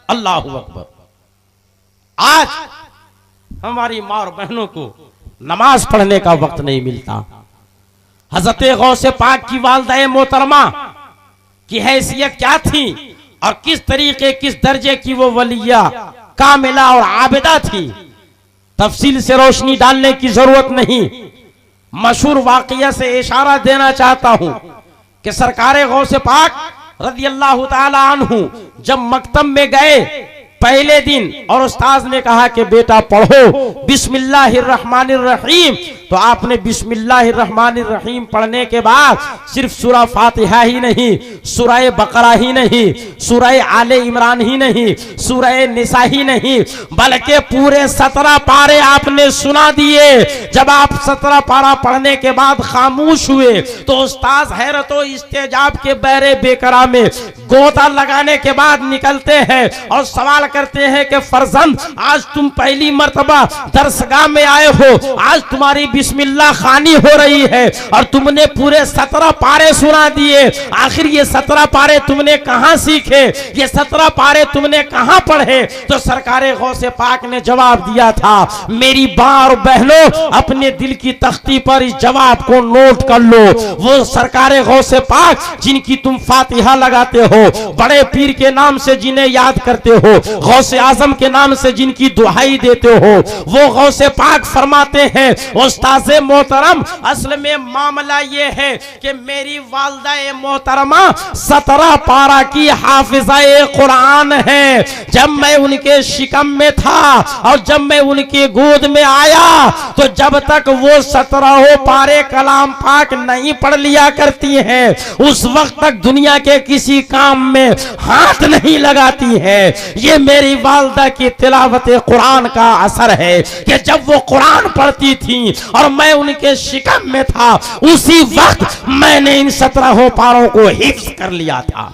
अल्लाह अकबर। आज हमारी माँ और बहनों को नमाज पढ़ने का वक्त नहीं मिलता। हज़रत गौसे पाक की वालिदा मोहतरमा की हैसियत क्या थी और किस तरीके किस दर्जे की वो वलिया कामिला और आबिदा थी, तफसील से रोशनी डालने की जरूरत नहीं। मशहूर वाकया से इशारा देना चाहता हूं कि सरकारे गौसे पाक रज़ियल्लाहु ताला अन्हु जब मकतब में गए पहले दिन और उस्ताद ने कहा कि बेटा पढ़ो बिस्मिल्लाहिर्रहमानिर्रहीम, तो आपने बिस्मिल्लाहिर्रहमानिर्रहीम पढ़ने के बाद सिर्फ सूरा फातिहा ही नहीं, सूरह बकरा ही नहीं, सूरह आले इमरान ही नहीं, सूरह निसा ही नहीं, बल्कि पूरे 17 पारे आपने सुना दिए। जब आप 17 पारा पढ़ने के बाद खामोश हुए तो उस्ताद हैरत और इस्तेजाब के बहरे बेकरा में गोता लगाने के बाद निकलते हैं और सवाल करते हैं कि फर्जंद आज तुम पहली मर्तबा दरसगाह में आए हो, आज तुम्हारी बिस्मिल्लाह खानी हो रही है और तुमने पूरे 17 पारे सुना दिए, आखिर ये 17 पारे तुमने कहां सीखे, ये 17 पारे तुमने कहां पढ़े? तो सरकारे गौसे पाक ने जवाब दिया था, मेरी मां और बहनों अपने दिल की तख्ती पर इस जवाब को नोट कर लो। वो सरकारे गौसे पाक जिनकी तुम फातिहा लगाते हो, बड़े पीर के नाम से जिन्हें याद करते हो, गौसे आजम के नाम से जिनकी दुहाई देते हो, वो गौसे पाक फरमाते हैं उस्ताज़े मोहतरम असल में मामला ये है कि मेरी वालिदा मोहतरमा 17 पारा की हाफिज़ाए कुरान है। जब मैं उनके शिकम में था और जब मैं उनकी गोद में आया तो जब तक वो 17 पारे कलाम पाक नहीं पढ़ लिया करती हैं उस वक्त तक दुनिया के किसी काम में हाथ नहीं लगाती है। ये मेरी वालिदा की तिलावत कुरान का असर है कि जब वो कुरान पढ़ती थी और मैं उनके शिकम में था उसी वक्त मैंने इन 17 पारों को हिफ्ज कर लिया था।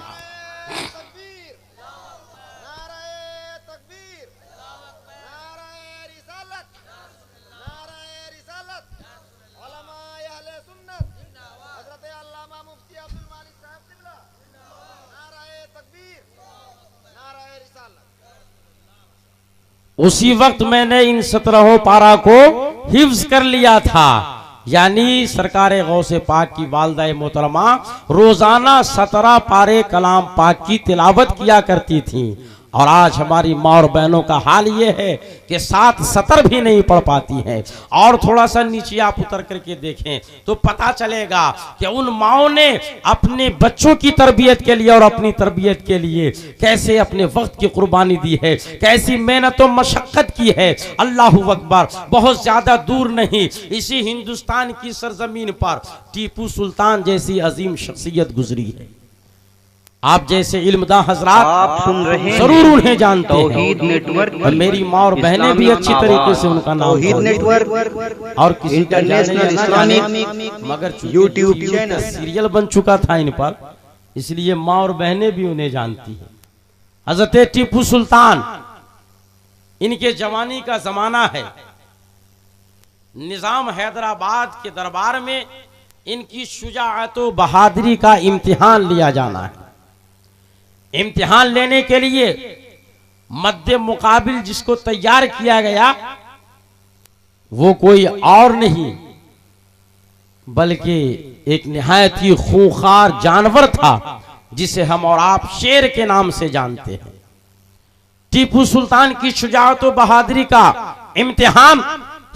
उसी वक्त मैंने इन 17 पारा को हिफ्ज कर लिया था। यानी सरकारे गौसे पाक की वालिदा मोहतरमा रोजाना 17 पारे कलाम पाक की तिलावत किया करती थी और आज हमारी माँ और बहनों का हाल ये है कि 7 सतर भी नहीं पढ़ पाती हैं। और थोड़ा सा नीचे आप उतर करके देखें तो पता चलेगा कि उन माओ ने अपने बच्चों की तरबियत के लिए और अपनी तरबियत के लिए कैसे अपने वक्त की कुर्बानी दी है, कैसी मेहनत और मशक्कत की है। अल्लाहु अकबर। बहुत ज्यादा दूर नहीं, इसी हिंदुस्तान की सरजमीन पर टीपू सुल्तान जैसी अजीम शख्सियत गुजरी है। आप जैसे इल्मदा हजरात आप सुन रहे हैं जरूर उन्हें जानते तौहीद हैं नेटवर्क और मेरी माँ और बहनें भी अच्छी तरीके से उनका नाम तौहीद नेटवर्क और किसी इंटरनेशनल इस्लामिक मगर यूट्यूब चैनल सीरियल बन चुका था इन पर, इसलिए माँ और बहनें भी उन्हें जानती हैं। हजरत टीपू सुल्तान, इनके जवानी का जमाना है। निजाम हैदराबाद के दरबार में इनकी शुजाअत व बहादुरी का इम्तिहान लिया जाना है। इम्तिहान लेने के लिए मद्दे मुकाबिल जिसको तैयार किया गया वो कोई और नहीं बल्कि एक निहायत ही खूंखार जानवर था जिसे हम और आप शेर के नाम से जानते हैं। टीपू सुल्तान की शुजाअत व बहादुरी का इम्तिहान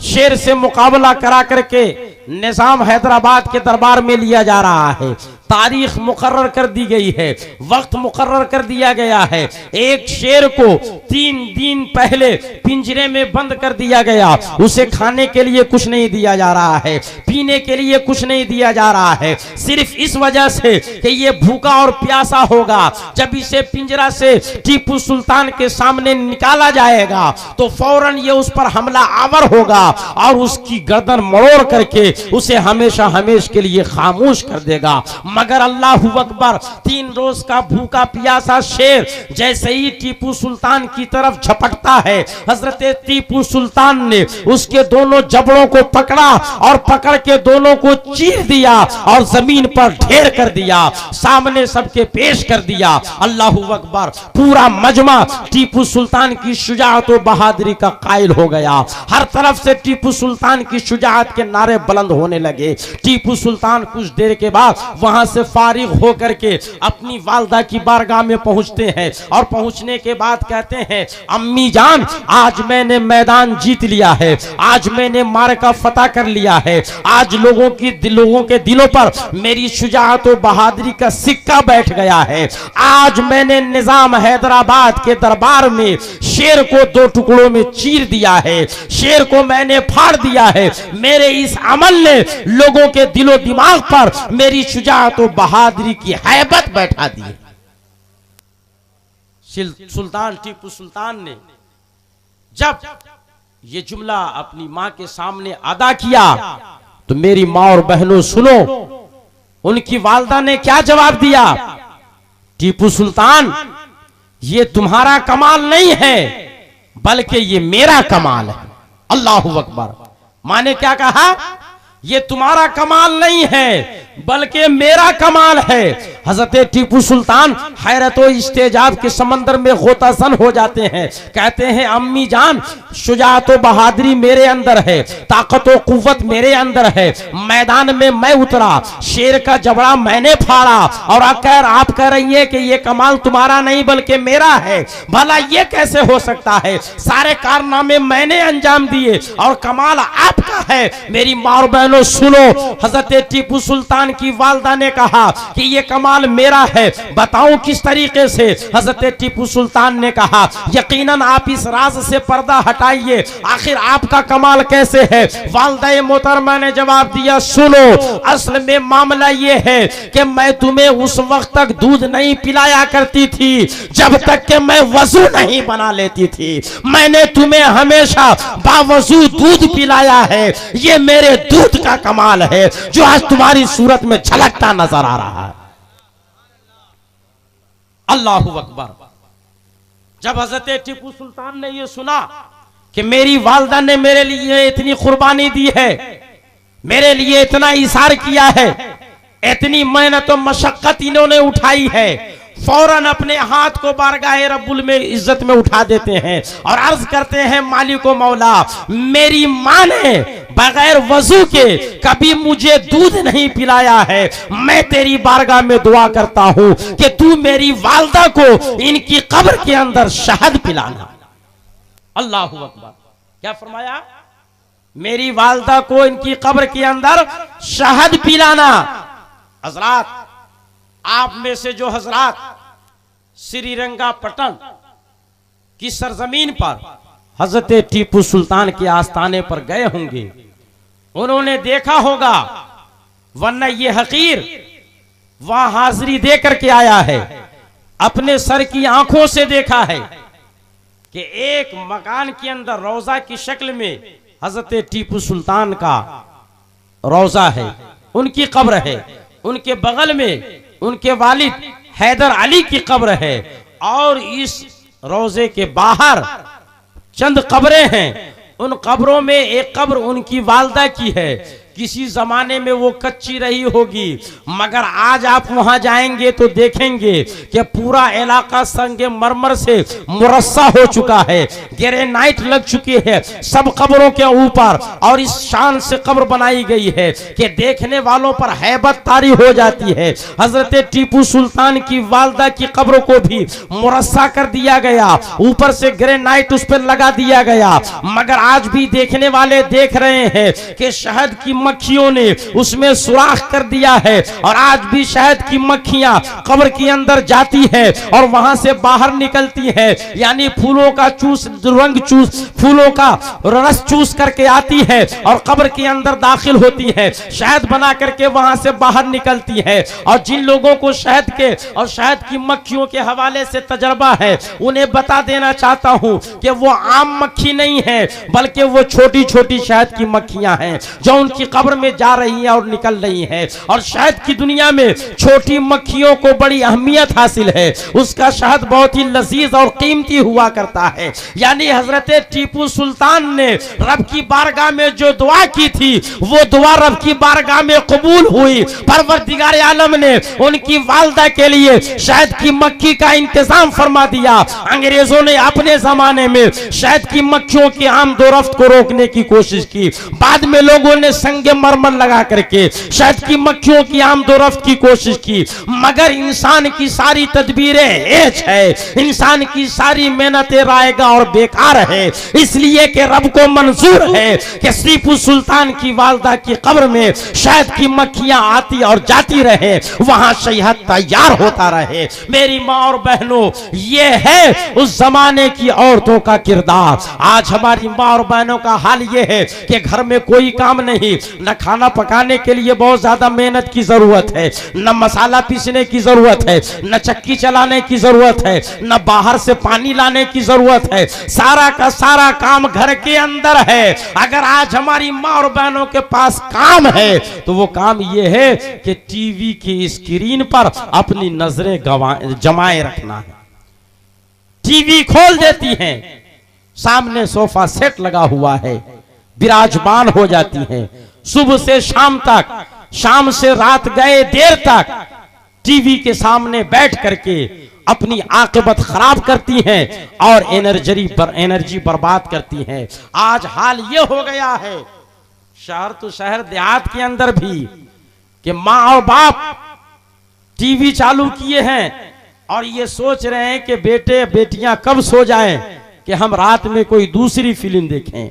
शेर से मुकाबला करा करके निजाम हैदराबाद के दरबार में लिया जा रहा है। तारीख मुकर्रर कर दी गई है, वक्त मुकर्रर कर दिया गया है। एक शेर को 3 दिन पहले पिंजरे में बंद कर दिया गया। उसे खाने के लिए कुछ नहीं दिया जा रहा है, पीने के लिए कुछ नहीं दिया जा रहा है, सिर्फ इस वजह से कि ये भूखा और प्यासा होगा। जब इसे पिंजरा से टीपू सुल्तान के सामने निकाला जाएगा तो फौरन ये उस पर हमला आवर होगा और उसकी गर्दन मरोड़ करके उसे हमेशा हमेशा के लिए खामोश कर देगा। मगर अल्लाहू अकबर, 3 रोज का भूखा प्यासा शेर जैसे ही टीपू सुल्तान की तरफ झपटता है, हजरत टीपू सुल्तान ने उसके दोनों जबड़ों को पकड़ा और पकड़ के दोनों को चीर दिया और जमीन पर ढेर कर दिया, सामने सबके पेश कर दिया। अल्लाहू अकबर, पूरा मजमा टीपू सुल्तान की शुजाअत व बहादुरी का कायल हो गया। हर तरफ से टीपू सुल्तान की शुजाअत के नारे बुलंद होने लगे। टीपू सुल्तान कुछ देर के बाद वहां से फारिग होकर के अपनी वालदा की बारगाह में पहुंचते हैं और पहुंचने के बाद कहते हैं, अम्मी जान, आज मैंने मैदान जीत लिया है, आज मैंने मार्का फतह कर लिया है, आज लोगों के दिलों पर मेरी शुजाअत व बहादुरी का सिक्का बैठ गया है। आज मैंने निजाम हैदराबाद के दरबार में शेर को 2 टुकड़ों में चीर दिया है, शेर को मैंने फाड़ दिया है। मेरे इस अमल ने लोगों के दिलो दिमाग पर मेरी शुजाअत तो बहादुरी की हैबत बैठा दी। सुल्तान टीपू सुल्तान ने जब ये जुमला अपनी मां के सामने अदा किया तो मेरी मां और बहनों सुनो, उनकी वालदा ने क्या जवाब दिया। टीपू सुल्तान, ये तुम्हारा कमाल नहीं है बल्कि ये मेरा कमाल है। अल्लाहू अकबर। मां ने क्या कहा, ये तुम्हारा कमाल नहीं है बल्कि मेरा कमाल है। हजरत टीपू सुल्तान हैरत और इस्तेजाब के समंदर में गोतासन हो जाते हैं। कहते हैं, अम्मी जान, शुजाअत व बहादुरी मेरे अंदर है, ताकत व कुव्वत मेरे अंदर है। मैदान में मैं उतरा, शेर का जबड़ा मैंने फाड़ा और आकर आप कह रही है कि ये कमाल तुम्हारा नहीं बल्कि मेरा है। भला ये कैसे हो सकता है? सारे कारनामे मैंने अंजाम दिए और कमाल आपका है। मेरी मां और बहनों सुनो, हजरत टीपू सुल्तान की वालदा ने कहा कि ये कमाल मेरा है। बताऊं किस तरीके से? हजरत टीपू सुल्तान ने कहा, यकीनन आप इस राज से पर्दा हटाइए, आखिर आपका कमाल कैसे है? वालदा मोहतरमा ने जवाब दिया, सुनो, असल में मामला ये है कि मैं तुम्हें उस वक्त तक दूध नहीं पिलाया करती थी जब तक कि मैं वजू नहीं बना लेती थी। मैंने तुम्हें हमेशा बावजू दूध पिलाया है। ये मेरे दूध का कमाल है जो आज तुम्हारी सूरत में झलकता नजर आ रहा है। अल्लाहू अकबर। जब हजरत टीपू सुल्तान ने यह सुना कि मेरी वालदा ने मेरे लिए इतनी कुर्बानी दी है, मेरे लिए इतना इशार किया है, इतनी मेहनत और मशक्कत इन्होंने उठाई है, फौरन अपने हाथ को बारगाह रब्बुल में इज्जत में उठा देते हैं और अर्ज करते हैं, मालिको मौला, मेरी मां ने बगैर वजू के कभी मुझे दूध नहीं पिलाया है। मैं तेरी बारगाह में दुआ करता हूं कि तू मेरी वालदा को इनकी कब्र के अंदर शहद पिलाना। अल्लाहू अकबर। क्या फरमाया? मेरी वालदा को इनकी कब्र के अंदर शहद पिलाना। हजरात, आप में से जो हजरात श्रीरंगापट्टनम की सरजमीन पर हजरत टीपू सुल्तान के आस्थाने पर गए होंगे, उन्होंने देखा होगा, वरना ये हकीर वहां हाजिरी दे करके आया है, अपने सर की आंखों से देखा है कि एक मकान के अंदर रोजा की शक्ल में हजरत टीपू सुल्तान का रोजा है, उनकी कब्र है, उनके बगल में उनके वालिद हैदर अली की कब्र है और इस रोजे के बाहर चंद कब्रें हैं। उन कब्रों में एक कब्र उनकी वालदा की है, किसी जमाने में वो कच्ची रही होगी, मगर आज आप वहां जाएंगे तो देखेंगे कि पूरा इलाका संगमरमर से मुरस्सा हो चुका है, ग्रेनाइट लग चुकी है सब कब्रों के ऊपर, और इस शान से कब्र बनाई गई है कि देखने वालों पर हैबत तारी हो जाती है। हजरत टीपू सुल्तान की वालदा की कब्र को भी मुरस्सा कर दिया गया, ऊपर से ग्रेनाइट उस पर लगा दिया गया, मगर आज भी देखने वाले देख रहे हैं कि शहद की मक्खियों ने उसमें सुराख कर दिया है, और आज भी शहद की मक्खियां कब्र के अंदर जाती है और वहां से बाहर निकलती है, यानी फूलों का रंग चूस फूलों का रस चूस करके आती है और कब्र के अंदर दाखिल होती है, शहद बना करके वहां से बाहर निकलती है। और जिन लोगों को शहद के और शहद की मक्खियों के हवाले से तजर्बा है, उन्हें बता देना चाहता हूं कि वो आम मक्खी नहीं है, बल्कि वो छोटी छोटी शहद की मक्खियां हैं जो उनकी कब्र में जा रही हैं और निकल रही हैं। और शहद की दुनिया में छोटी मक्खियों को बड़ी अहमियत हासिल है, उसका शहद बहुत ही लजीज और कीमती हुआ करता है। यानी हजरत टीपू सुल्तान ने रब की बारगाह में जो दुआ की थी, वो दुआ रब की बारगाह में कबूल हुई। परवरदिगार आलम ने उनकी वालदा के लिए शहद की मक्खी का इंतजाम फरमा दिया। अंग्रेजों ने अपने जमाने में शहद की मक्खियों की आमदोरफ्त को रोकने की कोशिश की, बाद में लोगों ने संगमरमर लगा करके शहद की मक्खियों की आमदोरफ्त की कोशिश की, मगर इंसान की सारी तदबीरें हेच है, इंसान की सारी मेहनतें रायगा और बेकार है, इसलिए कि रब को मंजूर है कि टीपू सुल्तान की वालदा की कब्र में शहद की मक्खियां आती और जाती रहे, वहां शहद तैयार होता रहे। मेरी माँ और बहनों, ये है उस जमाने की औरतों का किरदार। आज हमारी माँ और बहनों का हाल ये है कि घर में कोई काम नहीं, न खाना पकाने के लिए बहुत ज्यादा मेहनत की जरूरत है, न मसाला पीसने की जरूरत है, न चक्की चलाने की जरूरत है, न बाहर से पानी लाने की जरूरत है, सारा का सारा काम घर के अंदर है। अगर आज हमारी माँ और बहनों के पास काम है तो वो काम ये है कि टीवी की स्क्रीन पर अपनी नजरें जमाए रखना है। टीवी खोल देती हैं, सामने सोफा सेट लगा हुआ है, विराजमान हो जाती हैं, सुबह से शाम तक, शाम से रात गए देर तक टीवी के सामने बैठ करके अपनी आकिबत खराब करती हैं और एनर्जी बर्बाद करती हैं। आज हाल ये हो गया है, शहर तो शहर, देहात के अंदर भी, कि माँ और बाप टीवी चालू किए हैं और ये सोच रहे हैं कि बेटे बेटियां कब सो जाएं कि हम रात में कोई दूसरी फिल्म देखें,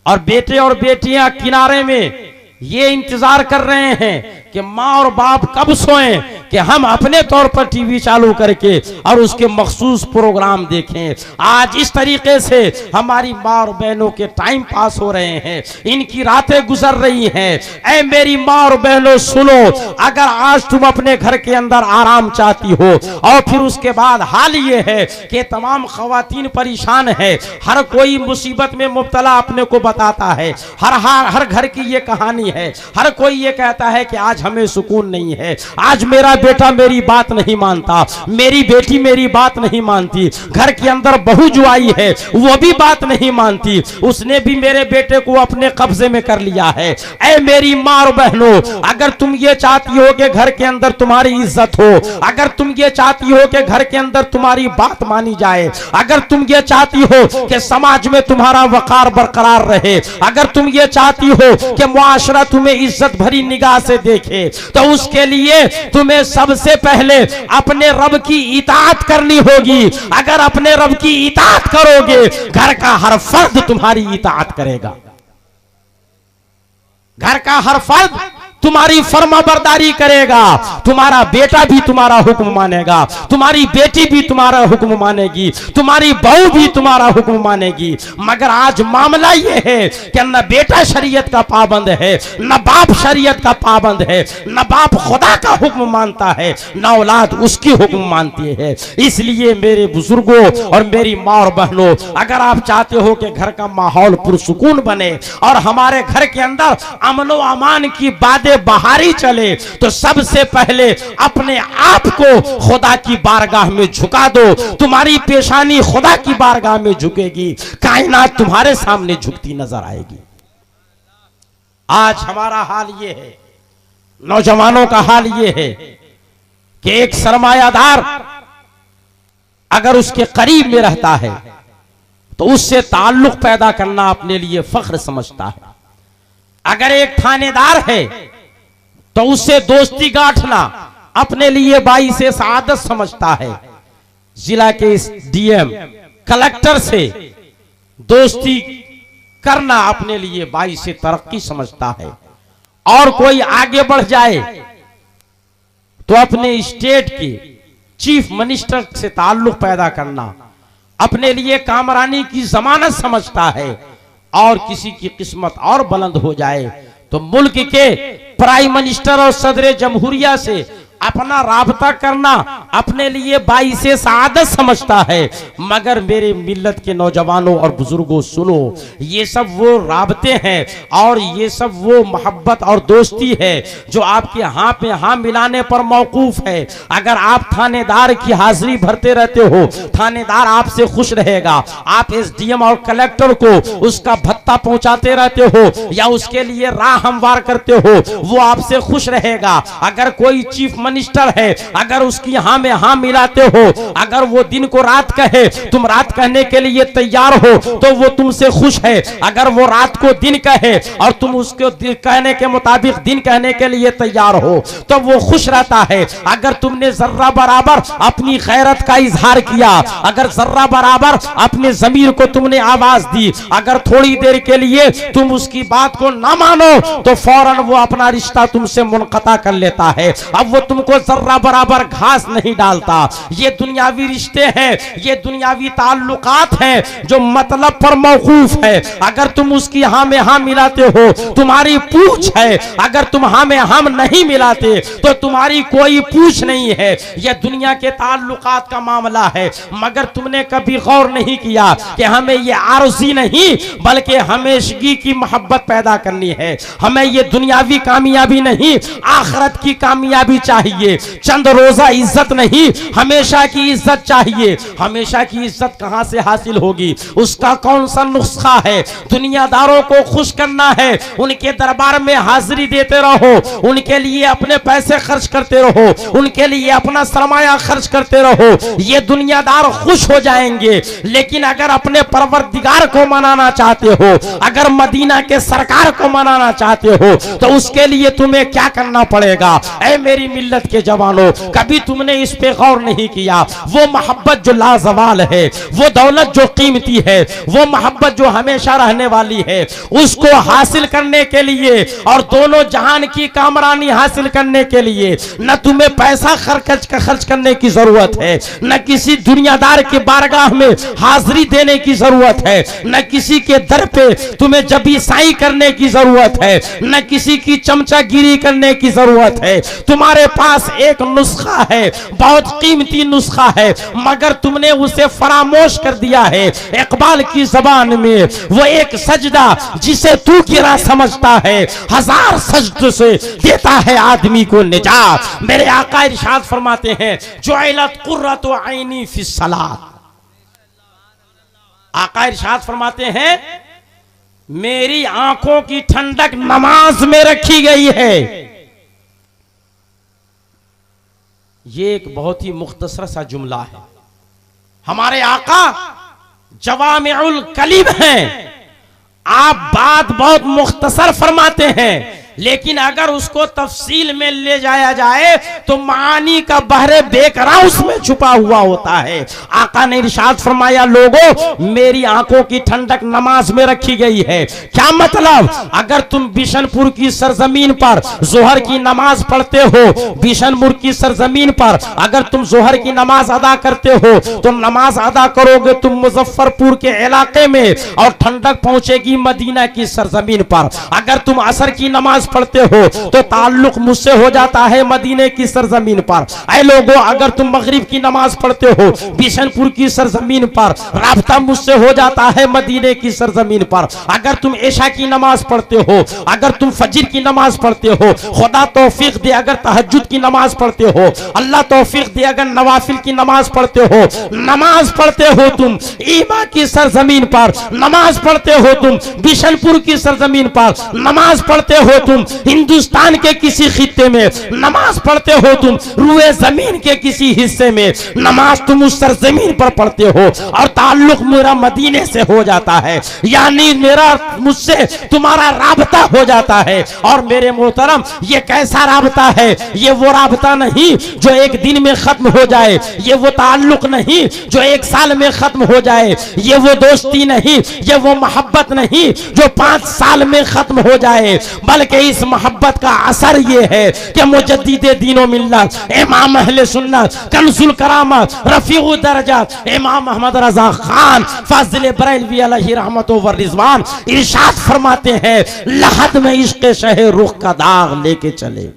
और बेटे और बेटियां किनारे में ये इंतजार कर रहे हैं कि माँ और बाप कब सोएं कि हम अपने तौर पर टीवी चालू करके और उसके मखसूस प्रोग्राम देखें। आज इस तरीके से हमारी माँ और बहनों के टाइम पास हो रहे हैं, इनकी रातें गुजर रही हैं। ऐ मेरी माँ और बहनों सुनो, अगर आज तुम अपने घर के अंदर आराम चाहती हो, और फिर उसके बाद हाल ये है कि तमाम खवातीन परेशान है, हर कोई मुसीबत में मुब्तला अपने को बताता है, हर घर की ये कहानी है, हर कोई ये कहता है कि आज हमें सुकून नहीं है, आज मेरा बेटा मेरी बात नहीं मानता, मेरी बेटी मेरी बात नहीं मानती, घर के अंदर बहू जो आई है वो भी बात नहीं मानती, उसने भी मेरे बेटे को अपने कब्जे में कर लिया है। ऐ मेरी माँ और बहनों, अगर तुम ये चाहती हो कि घर के अंदर तुम्हारी इज्जत हो, अगर तुम ये चाहती हो कि घर के अंदर तुम्हारी बात मानी जाए, अगर तुम ये चाहती हो कि समाज में तुम्हारा वकार बरकरार रहे, अगर तुम ये चाहती हो कि मुआशरा तुम्हें इज्जत भरी निगाह से देखे, तो उसके लिए तुम्हें सबसे पहले अपने रब की इताअत करनी होगी। अगर अपने रब की इताअत करोगे, घर का हर फर्द तुम्हारी इताअत करेगा, घर का हर फर्द तुम्हारी फर्माबरदारी करेगा, तुम्हारा बेटा भी तुम्हारा हुक्म मानेगा, तुम्हारी बेटी भी तुम्हारा हुक्म मानेगी, तुम्हारी बहू भी तुम्हारा हुक्म मानेगी। मगर आज मामला ये है कि न बेटा शरीयत का पाबंद है, न बाप शरीयत का पाबंद है, न बाप खुदा का हुक्म मानता है, न औलाद उसकी हुक्म मानती है। इसलिए मेरे बुजुर्गों और मेरी माँ और बहनों, अगर आप चाहते हो कि घर का माहौल पुरसुकून बने और हमारे घर के अंदर अमन व अमान की बातें बहारी चले, तो सबसे पहले अपने आप को खुदा की बारगाह में झुका दो। तुम्हारी पेशानी खुदा की बारगाह में झुकेगी, कायनात तुम्हारे सामने झुकती नजर आएगी। आज हमारा हाल ये है, नौजवानों का हाल ये है कि एक सरमायादार अगर उसके करीब में रहता है तो उससे ताल्लुक पैदा करना अपने लिए फख्र समझता है। अगर एक थानेदार है तो उससे दोस्ती गांठना अपने लिए बाईस सआदत समझता है। जिला के इस डीएम कलेक्टर से दोस्ती करना अपने लिए बाईस तरक्की समझता है। और कोई आगे बढ़ जाए तो अपने स्टेट के चीफ मिनिस्टर से ताल्लुक पैदा करना अपने लिए कामरानी की जमानत समझता है। और किसी की किस्मत और बुलंद हो जाए तो मुल्क के प्राइम मिनिस्टर और सदर जमहूरिया से अपना राबता करना अपने लिए बाईस सआदत समझता है। मगर मेरे मिल्लत के नौजवानों और बुजुर्गों सुनो, ये सब वो राबते हैं और ये सब वो मोहब्बत और दोस्ती है जो आपके हाँ पे हाँ मिलाने पर मौकूफ है। अगर आप थानेदार की हाजिरी भरते रहते हो, थानेदार आपसे खुश रहेगा। आप एसडीएम और कलेक्टर को उसका भत्ता पहुंचाते रहते हो या उसके लिए राह हमवार करते हो, वो आपसे खुश रहेगा। अगर कोई चीफ मिनिस्टर है, अगर उसकी हाँ में हाँ मिलाते हो, अगर वो दिन को रात कहे तुम रात कहने के लिए तैयार हो तो वो तुमसे खुश है। अगर वो रात को दिन कहे और तुम उसको कहने के मुताबिक दिन कहने के लिए तैयार हो तो वो खुश रहता है। अगर तुमने जर्रा बराबर अपनी गैरत का इजहार किया, अगर जर्रा बराबर अपने जमीर को तुमने आवाज दी, अगर थोड़ी देर के लिए तुम उसकी बात को ना मानो तो फौरन वो अपना रिश्ता तुमसे मुनक़ता कर लेता है। अब वो तुमको जर्रा बराबर घास नहीं डालता। ये दुनियावी रिश्ते हैं, ये दुनियावी ताल्लुकात हैं जो मतलब पर मौकूफ है। अगर तुम उसकी हाँ में हाँ मिलाते हो तुम्हारी पूछ है, अगर तुम हाँ में हम नहीं मिलाते तो तुम्हारी कोई पूछ नहीं है। यह दुनिया के ताल्लुकात का मामला है। मगर तुमने कभी गौर नहीं किया कि हमें ये आरज़ी नहीं बल्कि हमेशगी की मोहब्बत पैदा करनी है। हमें ये दुनियावी कामयाबी नहीं आखिरत की कामयाबी चाहिए। चंद रोजा इज्जत नहीं, हमेशा की इज्जत चाहिए। हमेशा की इज्जत कहां से हासिल होगी, उसका कौन सा नुस्खा है? दुनियादारों को खुश करना है, उनके दरबार में हाजिरी देते रहो, उनके लिए अपने पैसे खर्च करते रहो, उनके लिए अपना सरमाया खर्च करते रहो। ये दुनियादार खुश हो जाएंगे। लेकिन अगर अपने परवरदिगार को मनाना चाहते हो, अगर मदीना के सरकार को मनाना चाहते हो तो उसके लिए तुम्हें क्या करना पड़ेगा? ऐ मेरी मिल्लत के जवानों, कभी तुमने इस पे गौर नहीं किया? वो मोहब्बत जो लाजवाल है, वो दौलत जो कीमती है, वो मोहब्बत जो हमेशा रहने वाली है, उसको हासिल करने के लिए और दोनों जहान की कामरानी हासिल करने के लिए न तुम्हें पैसा खर्च करने की जरूरत है, न किसी दुनियादार के बारगाह में हाजिरी देने की जरूरत है, न किसी के दर पे तुम्हें जबी साई करने की जरूरत है, न किसी की चमचागिरी करने की जरूरत है। तुम्हारे पास एक नुस्खा है, बहुत कीमती नुस्खा है, मगर तुमने उसे फरामोश कर दिया है। इकबाल की जबान में वो एक सजदा जिसे तू गिरा समझता है, हजार सजदों से देता है आदमी को निजात। मेरे आका इरशाद फरमाते हैं, जुइलत कुर्रतु ऐनी फिस सलात। आका इरशाद फरमाते हैं, मेरी आंखों की ठंडक नमाज में रखी गई है। ये एक बहुत ही मुख्तसर सा जुमला है। हमारे आका जवामिउल कलीम हैं। आप बात बहुत मुख्तसर फरमाते हैं, लेकिन अगर उसको तफसील में ले जाया जाए तो मानी का बहरे बेकरार उसमें छुपा हुआ होता है। आका ने इरशाद फरमाया, लोगों मेरी आंखों की ठंडक नमाज में रखी गई है। क्या मतलब? अगर तुम बिशनपुर की सरजमीन पर जोहर की नमाज पढ़ते हो, बिशनपुर की सरजमीन पर अगर तुम जोहर की नमाज अदा करते हो तो नमाज अदा करोगे तुम मुजफ्फरपुर के इलाके में और ठंडक पहुंचेगी मदीना की सरजमीन पर। अगर तुम असर की नमाज नमाज पढ़ते हो तो ताल्लुक मुझसे हो जाता है मदीने की सरजमीन पर। ऐ लोगों, अगर तुम मगरिब की नमाज पढ़ते हो बिशनपुर की सरजमीन पर, राब्ता मुझसे हो जाता है मदीने की सरजमीन पर। अगर तुम इशा की नमाज पढ़ते हो, अगर तुम फजर की नमाज पढ़ते हो, खुदा तौफीक दे अगर तहज्जुद की नमाज पढ़ते हो, अल्लाह तौफीक दे अगर नवाफिल की नमाज पढ़ते हो, नमाज पढ़ते हो तुम ईमा की सरजमीन पर, नमाज पढ़ते हो तुम बिशनपुर की सरजमीन पर, नमाज पढ़ते हो तुम हिंदुस्तान के किसी खित्ते में, नमाज पढ़ते हो तुम रुए जमीन के किसी हिस्से में, नमाज तुम उस सरजमीन पर पढ़ते हो और ताल्लुक मेरा मदीने से हो जाता है, यानी मेरा मुझसे तुम्हारा राबता हो जाता है। और मेरे मोहतरम, ये कैसा राबता है? ये वो राबता नहीं जो एक दिन में खत्म हो जाए, ये वो ताल्लुक नहीं जो एक साल में खत्म हो जाए, ये वो दोस्ती नहीं, ये वो मोहब्बत नहीं जो 5 साल में खत्म हो जाए, बल्कि इस मोहब्बत का असर ये है कि मुजद्दिद दीनो मिल्लत, इमाम अहले सुन्नत, कंजुल करामत, रफीउ दरजात इमाम अहमद रजा खान फाजिल बरेलवी अलैहि रहमतो व रिजवान इरशाद फरमाते हैं, लहद में इश्क शहे रुख का दाग लेके चले,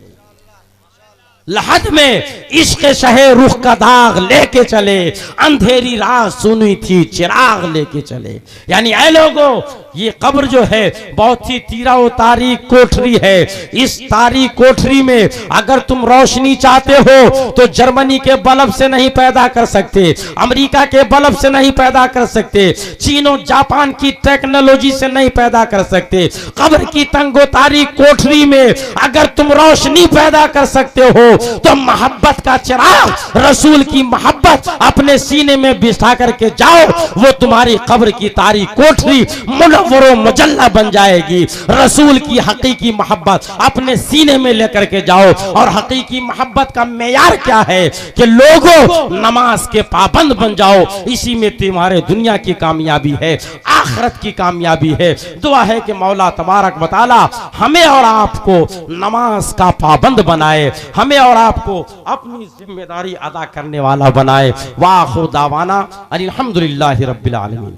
लहद में इश्क शहे रुख का दाग लेके चले, अंधेरी रात सुनी थी चिराग लेके चले। यानी ऐ लोगों, ये कब्र जो है बहुत ही तीरा व तारीक कोठरी है। इस तारीक कोठरी में अगर तुम रोशनी चाहते हो तो जर्मनी के बल्ब से नहीं पैदा कर सकते, अमेरिका के बल्ब से नहीं पैदा कर सकते, चीन और जापान की टेक्नोलॉजी से नहीं पैदा कर सकते। कब्र की तंगो तारीक कोठरी में अगर तुम रोशनी पैदा कर सकते हो तो मोहब्बत का चिराग, रसूल की मोहब्बत अपने सीने में बिठा करके जाओ, वो तुम्हारी कब्र की तारीक कोठरी मुनव्वरो मुजल्ला बन जाएगी। रसूल की हकीकी मोहब्बत अपने सीने में लेकर के जाओ। और हकीकी मोहब्बत का मेयार क्या है कि लोगों नमाज के पाबंद बन जाओ, इसी में तुम्हारे दुनिया की कामयाबी है, आखिरत की कामयाबी है। दुआ है कि मौला तबारक व तआला हमें और आपको नमाज का पाबंद बनाए, हमें और आपको अपनी जिम्मेदारी अदा करने वाला बनाए। वाखिरु दावाना अल्हम्दुलिल्लाहि रब्बिल आलमीन।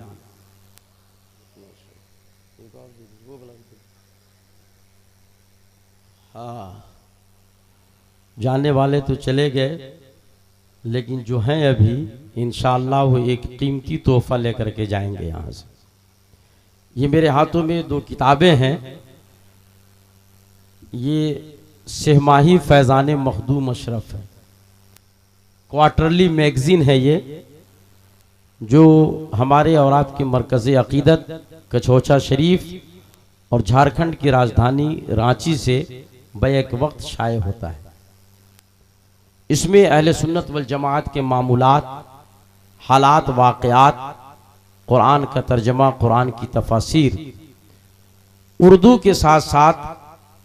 जाने वाले तो चले गए, लेकिन जो हैं अभी इंशाअल्लाह वो एक कीमती तोहफा लेकर के जाएंगे यहाँ से। ये मेरे हाथों में 2 किताबें हैं। ये सहमाही फैज़ान मखदूम अशरफ है, क्वार्टरली मैगजीन है ये, जो हमारे और आपके मरकज़ अक़ीदत कछोचा शरीफ और झारखंड की राजधानी रांची से बैक वक्त शाये होता है। इसमें अहले सुन्नत वल जमात के मामूलात, हालात, वाक़यात, कुरान का तर्जमा, कुरान की तफासीर उर्दू के साथ साथ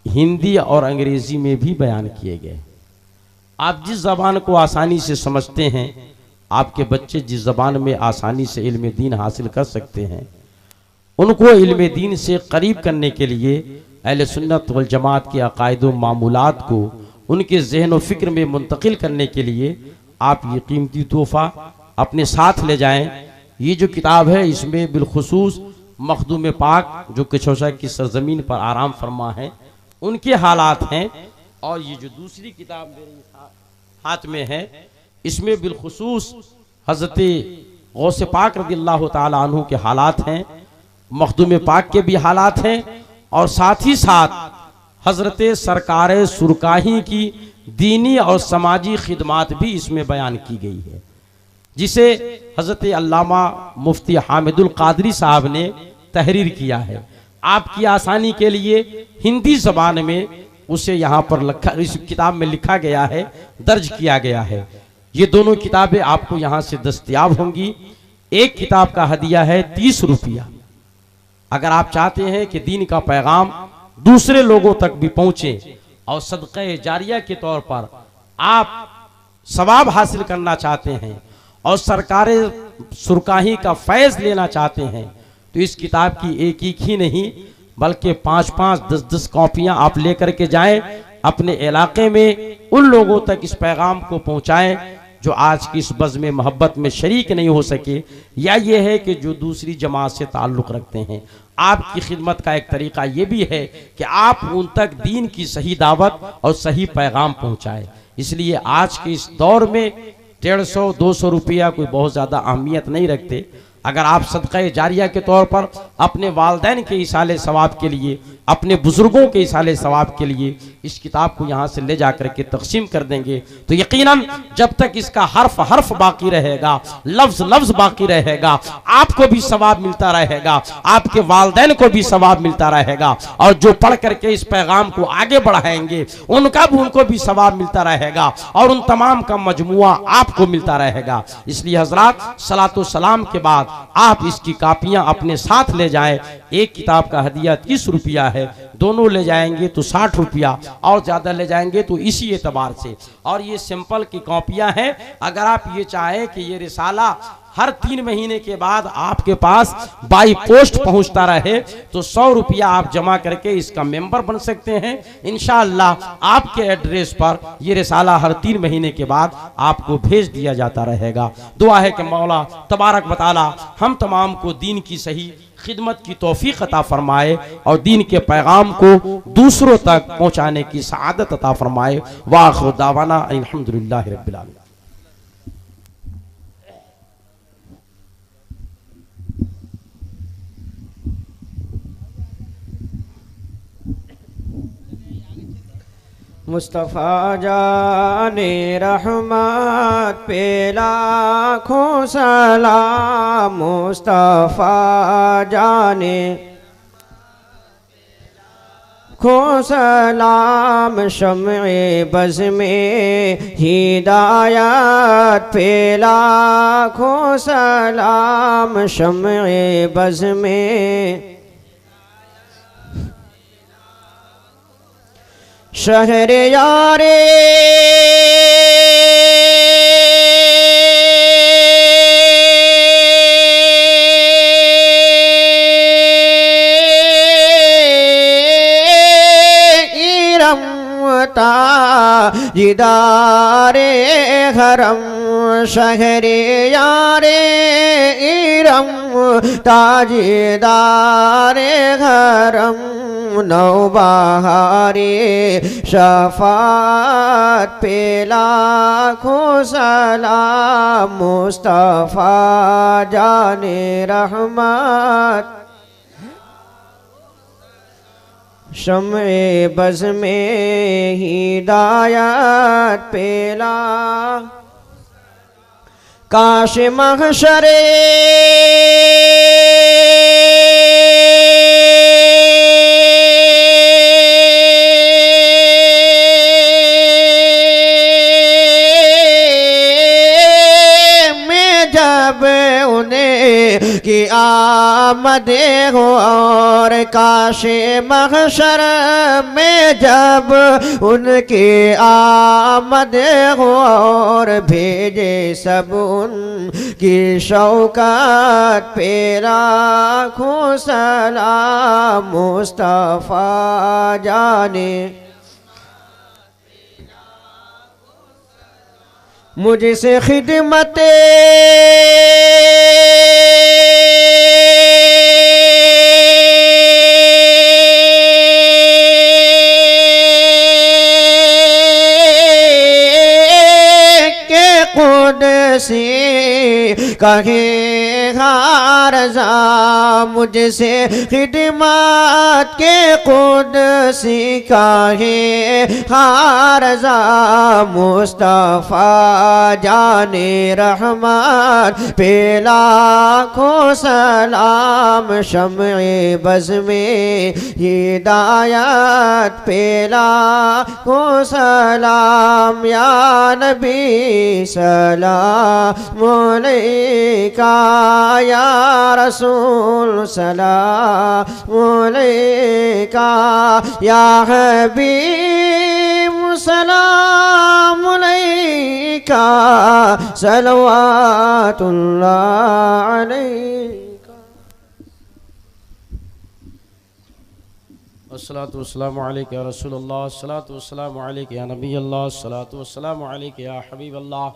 हिंदी और अंग्रेजी में भी बयान किए गए। आप जिस ज़बान को आसानी से समझते हैं, आपके बच्चे जिस ज़बान में आसानी से इल्म दीन हासिल कर सकते हैं, उनको इल्म दीन से करीब करने के लिए अहले सुन्नत वल जमात के अकायद व मामूलात को उनके ज़हन व फ़िक्र में मुंतकिल करने के लिए आप ये कीमती तोहफ़ा अपने साथ ले जाएं। ये जो किताब है इसमें बिलखुसूस मखदूम पाक जो कछोचा की सरजमीन पर आराम फरमा है उनके हालात हैं, और ये जो दूसरी किताब मेरे हाथ में है इसमें बिलखुसूस हज़रत गौसे पाक रज़ियल्लाहु ताला अन्हु के हालात हैं, मखदूम पाक के भी हालात हैं, और साथ ही साथ हज़रत सरकार सुरकाही की दीनी और समाजी खिदमात भी इसमें बयान की गई है, जिसे हज़रत अल्लामा मुफ्ती हामिदुल कादरी साहब ने तहरीर किया है। आपकी आसानी के लिए हिंदी ज़बान में उसे यहाँ पर लिखा, इस किताब में लिखा गया है, दर्ज किया गया है। ये दोनों किताबें आपको यहाँ से दस्तयाब होंगी। एक किताब का हदिया है 30 रुपया। अगर आप चाहते हैं कि दीन का पैगाम दूसरे लोगों तक भी पहुँचे और सदक़े जारिया के तौर पर आप सवाब हासिल करना चाहते हैं और सरकार सुरकाही का फैज़ लेना चाहते हैं, तो इस किताब की एक ही नहीं बल्कि 5-5, 10-10 कॉपियाँ आप लेकर के जाएं, अपने इलाके में उन लोगों तक इस पैगाम को पहुँचाएं जो आज की इस बज़्म मोहब्बत में शरीक नहीं हो सके, या ये है कि जो दूसरी जमात से ताल्लुक़ रखते हैं। आपकी खिदमत का एक तरीका ये भी है कि आप उन तक दीन की सही दावत और सही पैगाम पहुंचाएं। इसलिए आज के इस दौर में 150-200 रुपया कोई बहुत ज़्यादा अहमियत नहीं रखते। अगर आप सदक़े जारिया के तौर पर अपने वालदैन के इसाले सवाब के लिए, अपने बुजुर्गों के इसाले सवाब के लिए इस किताब को यहाँ से ले जाकर के तकसीम कर देंगे तो यकीनन जब तक इसका हर्फ हर्फ बाकी रहेगा, लफ्ज लफ्ज बाकी रहेगा, आपको भी सवाब मिलता रहेगा, आपके वालदैन को भी सवाब मिलता रहेगा, और जो पढ़ करके इस पैगाम को आगे बढ़ाएंगे उनको भी सवाब मिलता रहेगा, और उन तमाम का मजमुआ आपको मिलता रहेगा। इसलिए हजरात, सलातो सलाम के बाद आप इसकी कापियां अपने साथ ले जाएं। एक किताब का हदिया 30 रुपया है, दोनों ले जाएंगे तो 60 रुपया, और ज्यादा ले जाएंगे तो इसी एतबार से। और ये सिंपल की कॉपियां हैं। अगर आप ये चाहें कि ये रिसाला हर 3 महीने के बाद आपके पास बाई पोस्ट पहुंचता रहे तो 100 रुपया आप जमा करके इसका मेंबर बन सकते हैं। इंशाअल्लाह आपके एड्रेस पर ये रिसाला हर 3 महीने के बाद आपको भेज दिया जाता रहेगा। दुआ है कि मौला तबारक व तआला हम तमाम को दीन की सही खिदमत की तौफीक अता फरमाए और दीन के पैगाम को दूसरों तक पहुंचाने की सआदत अता फरमाए। व आखिर दावाना अल्हम्दुलिल्लाहि रब्बिल आलमीन। मुस्तफ़ा जाने रहमत पे लाखों सलाम, मुस्तफ़ा जाने खो सलाम, शम्ए बज़ में हिदायत पे लाखों सलाम, शम्ए बज़ में शहर यारे इरमता जिदारे हरम, शहर यारे इरम ताजिदारे हरम, नौबहारे शफात पे लाखों सलाम, मुस्तफ़ा जाने रहमत शम्ए बज़ में हिदायत पेला, काश महशरे की आमदे हो, और काशे महशर में जब उनकी आमदे हो, और भेजे सब उनकी शौकत पे लाखों सलाम, मुस्तफ़ा जाने मुझसे खिदमते से कहे हारजा, मुझसे खिदमत के खुद से कहे हारजा, मुस्तफ़ा जाने रहमत पे लाखों सलाम, शम्ए बज़ में हिदायत पे लाखों सलाम, या नबी सलाम अलैका, या रसूल सलाम अलैका, या हबीब सलाम अलैका, सलवातुल्लाह अलैका। अस्सलातु वस्सलामु अलैका या रसूलल्लाह, अस्सलातु वस्सलामु अलैका या नबी अल्लाह, अस्सलातु वस्सलामु अलैका या हबीब अल्लाह,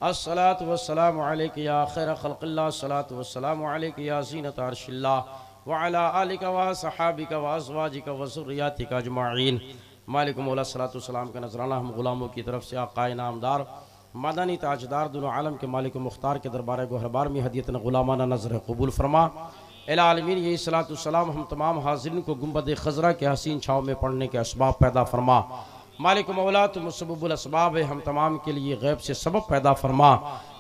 अस्सलातु वस्सलामु अलैका या खैर खल्क़िल्लाह, अस्सलातु वस्सलामु अलैका या ज़ीनत अर्शिल्लाह, व अला आलिका व सहाबिका व अज़वाजिका व ज़ुर्रिय्यातिका अजमाइन। मालिक मौला सलातो सलाम का नजराना हम गुलामों की तरफ से आक़ाए नामदार मदनी ताजदार दुनो आलम के मालिक मुख्तार के दरबार गोहरबार में हदियतन गुलामाना नजर कबूल फरमा। आलमीन यही सलातो सलाम हम तमाम हाज़िरीन को गुंबद खज़रा के हसीन छाँव में पढ़ने के असबाब पैदा फरमा। मालिक मौला तो मुसब्बिबुल असबाब है, हम तमाम के लिए गैब से सबब पैदा फरमा।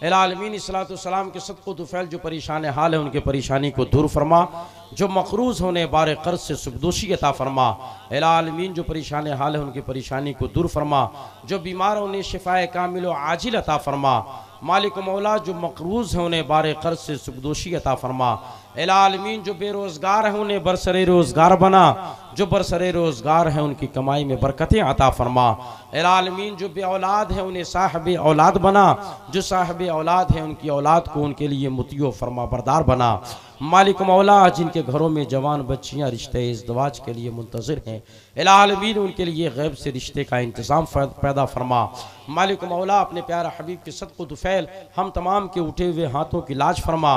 आलमीन सलातो सलाम के सदक़ो दुफ़ैल जो परेशान हाल है उनके परेशानी को दूर फरमा। जो मक़रूज़ होने बारे कर्ज से सुखदोशी अता फरमा। आलमीन जो परेशान हाल है उनकी परेशानी को दूर फरमा। जो बीमार उन्हें शिफ़ाए कामिल व आजिल अता फरमा। मालिक मौला जो मक़रूज़ है उन्हें बारे कर्ज से सुखदोशी अता फरमा। आलमीन जो बेरोज़गार हैं उन्हें बरसरे रोज़गार बना। जो बरसरे रोज़गार हैं उनकी कमाई में बरकतें अता फरमा। आलमीन जो बे औलाद है उन्हें साहिब औलाद बना। जो साहिब औलाद है उनकी औलाद को उनके लिए मुतियो फरमा बरदार बना। मालिक मौला जिनके घरों में जवान बच्चियाँ रिश्ते इज़्दवाज के लिए मुंतज़िर हैं, आलमीन उनके लिए गैब से रिश्ते का इंतज़ाम पैदा फरमा। मालिक मौला अपने प्यारा हबीब के सदक़ो दुफ़ैल हम तमाम के उठे हुए हाथों की लाज फरमा।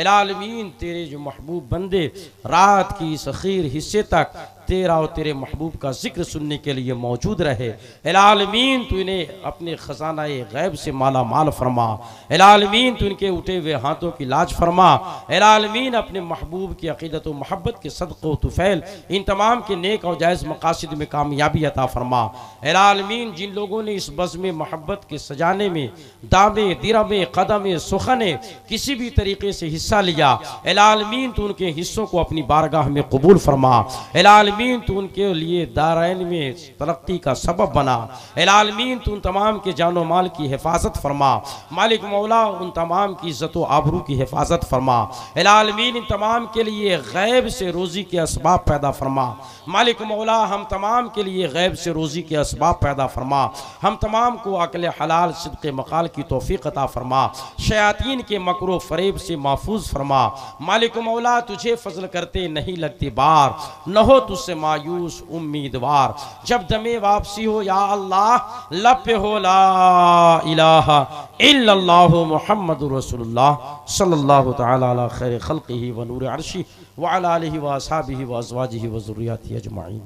आलमीन तेरे जो महबूब बंदे रात की इस अखीर हिस्से तक तेरा और तेरे महबूब का जिक्र सुनने के लिए मौजूद रहे। आलमीन तू इन्हें अपने ख़ज़ाना गैब से माला माल फरमा। आलमीन तू इनके उठे हुए हाथों की लाज फरमा। आलमीन अपने महबूब की अक़ीदत व मोहब्बत के सदक़ो तुफ़ैल इन तमाम के नेक और जायज़ मकासद में कामयाबी अता फरमा। आलमीन जिन लोगों ने इस बज़्म मोहब्बत के सजाने में दामे दिरमे कदमे सुखने किसी भी तरीके से हिस्सा लिया, आलमीन तू उनके हिस्सों को अपनी बारगाह में कबूल फरमा। आलमीन तू उनके लिए दारैन में तरक्की का सबब बना। आलमीन तू उन तमाम के जानो माल की हिफाजत फरमा। मालिक मौला उन तमाम की इज़्ज़त व आबरू की हिफाजत फरमा। आलमीन इन तमाम के लिए गैब से रोज़ी के असबाब पैदा फरमा। मालिक मौला हम तमाम के लिए गैब से रोज़ी के असबाब पैदा फरमा। हम तमाम को अक्ल हलाल सिद्क़ मक़ाल की तौफ़ीक़ अता फरमा। शयातीन के मकरो फ़रेब से महफूज फरमा। मालिक मौला तुझे फ़ज़ल करते नहीं लगती बार, न हो तुझसे मायूस उम्मीदवार। जब दमे वापसी हो या अल्लाह लब पे हो ला इलाहा इल्लल्लाहु मुहम्मदुर रसूलुल्लाह सल्लल्लाहु तआला अला खैर खल्क़िही व नूर अर्शी व अला आलिही व अस्हाबिही व अज़वाजिही व ज़ुर्रिय्यातिही अजमाइन।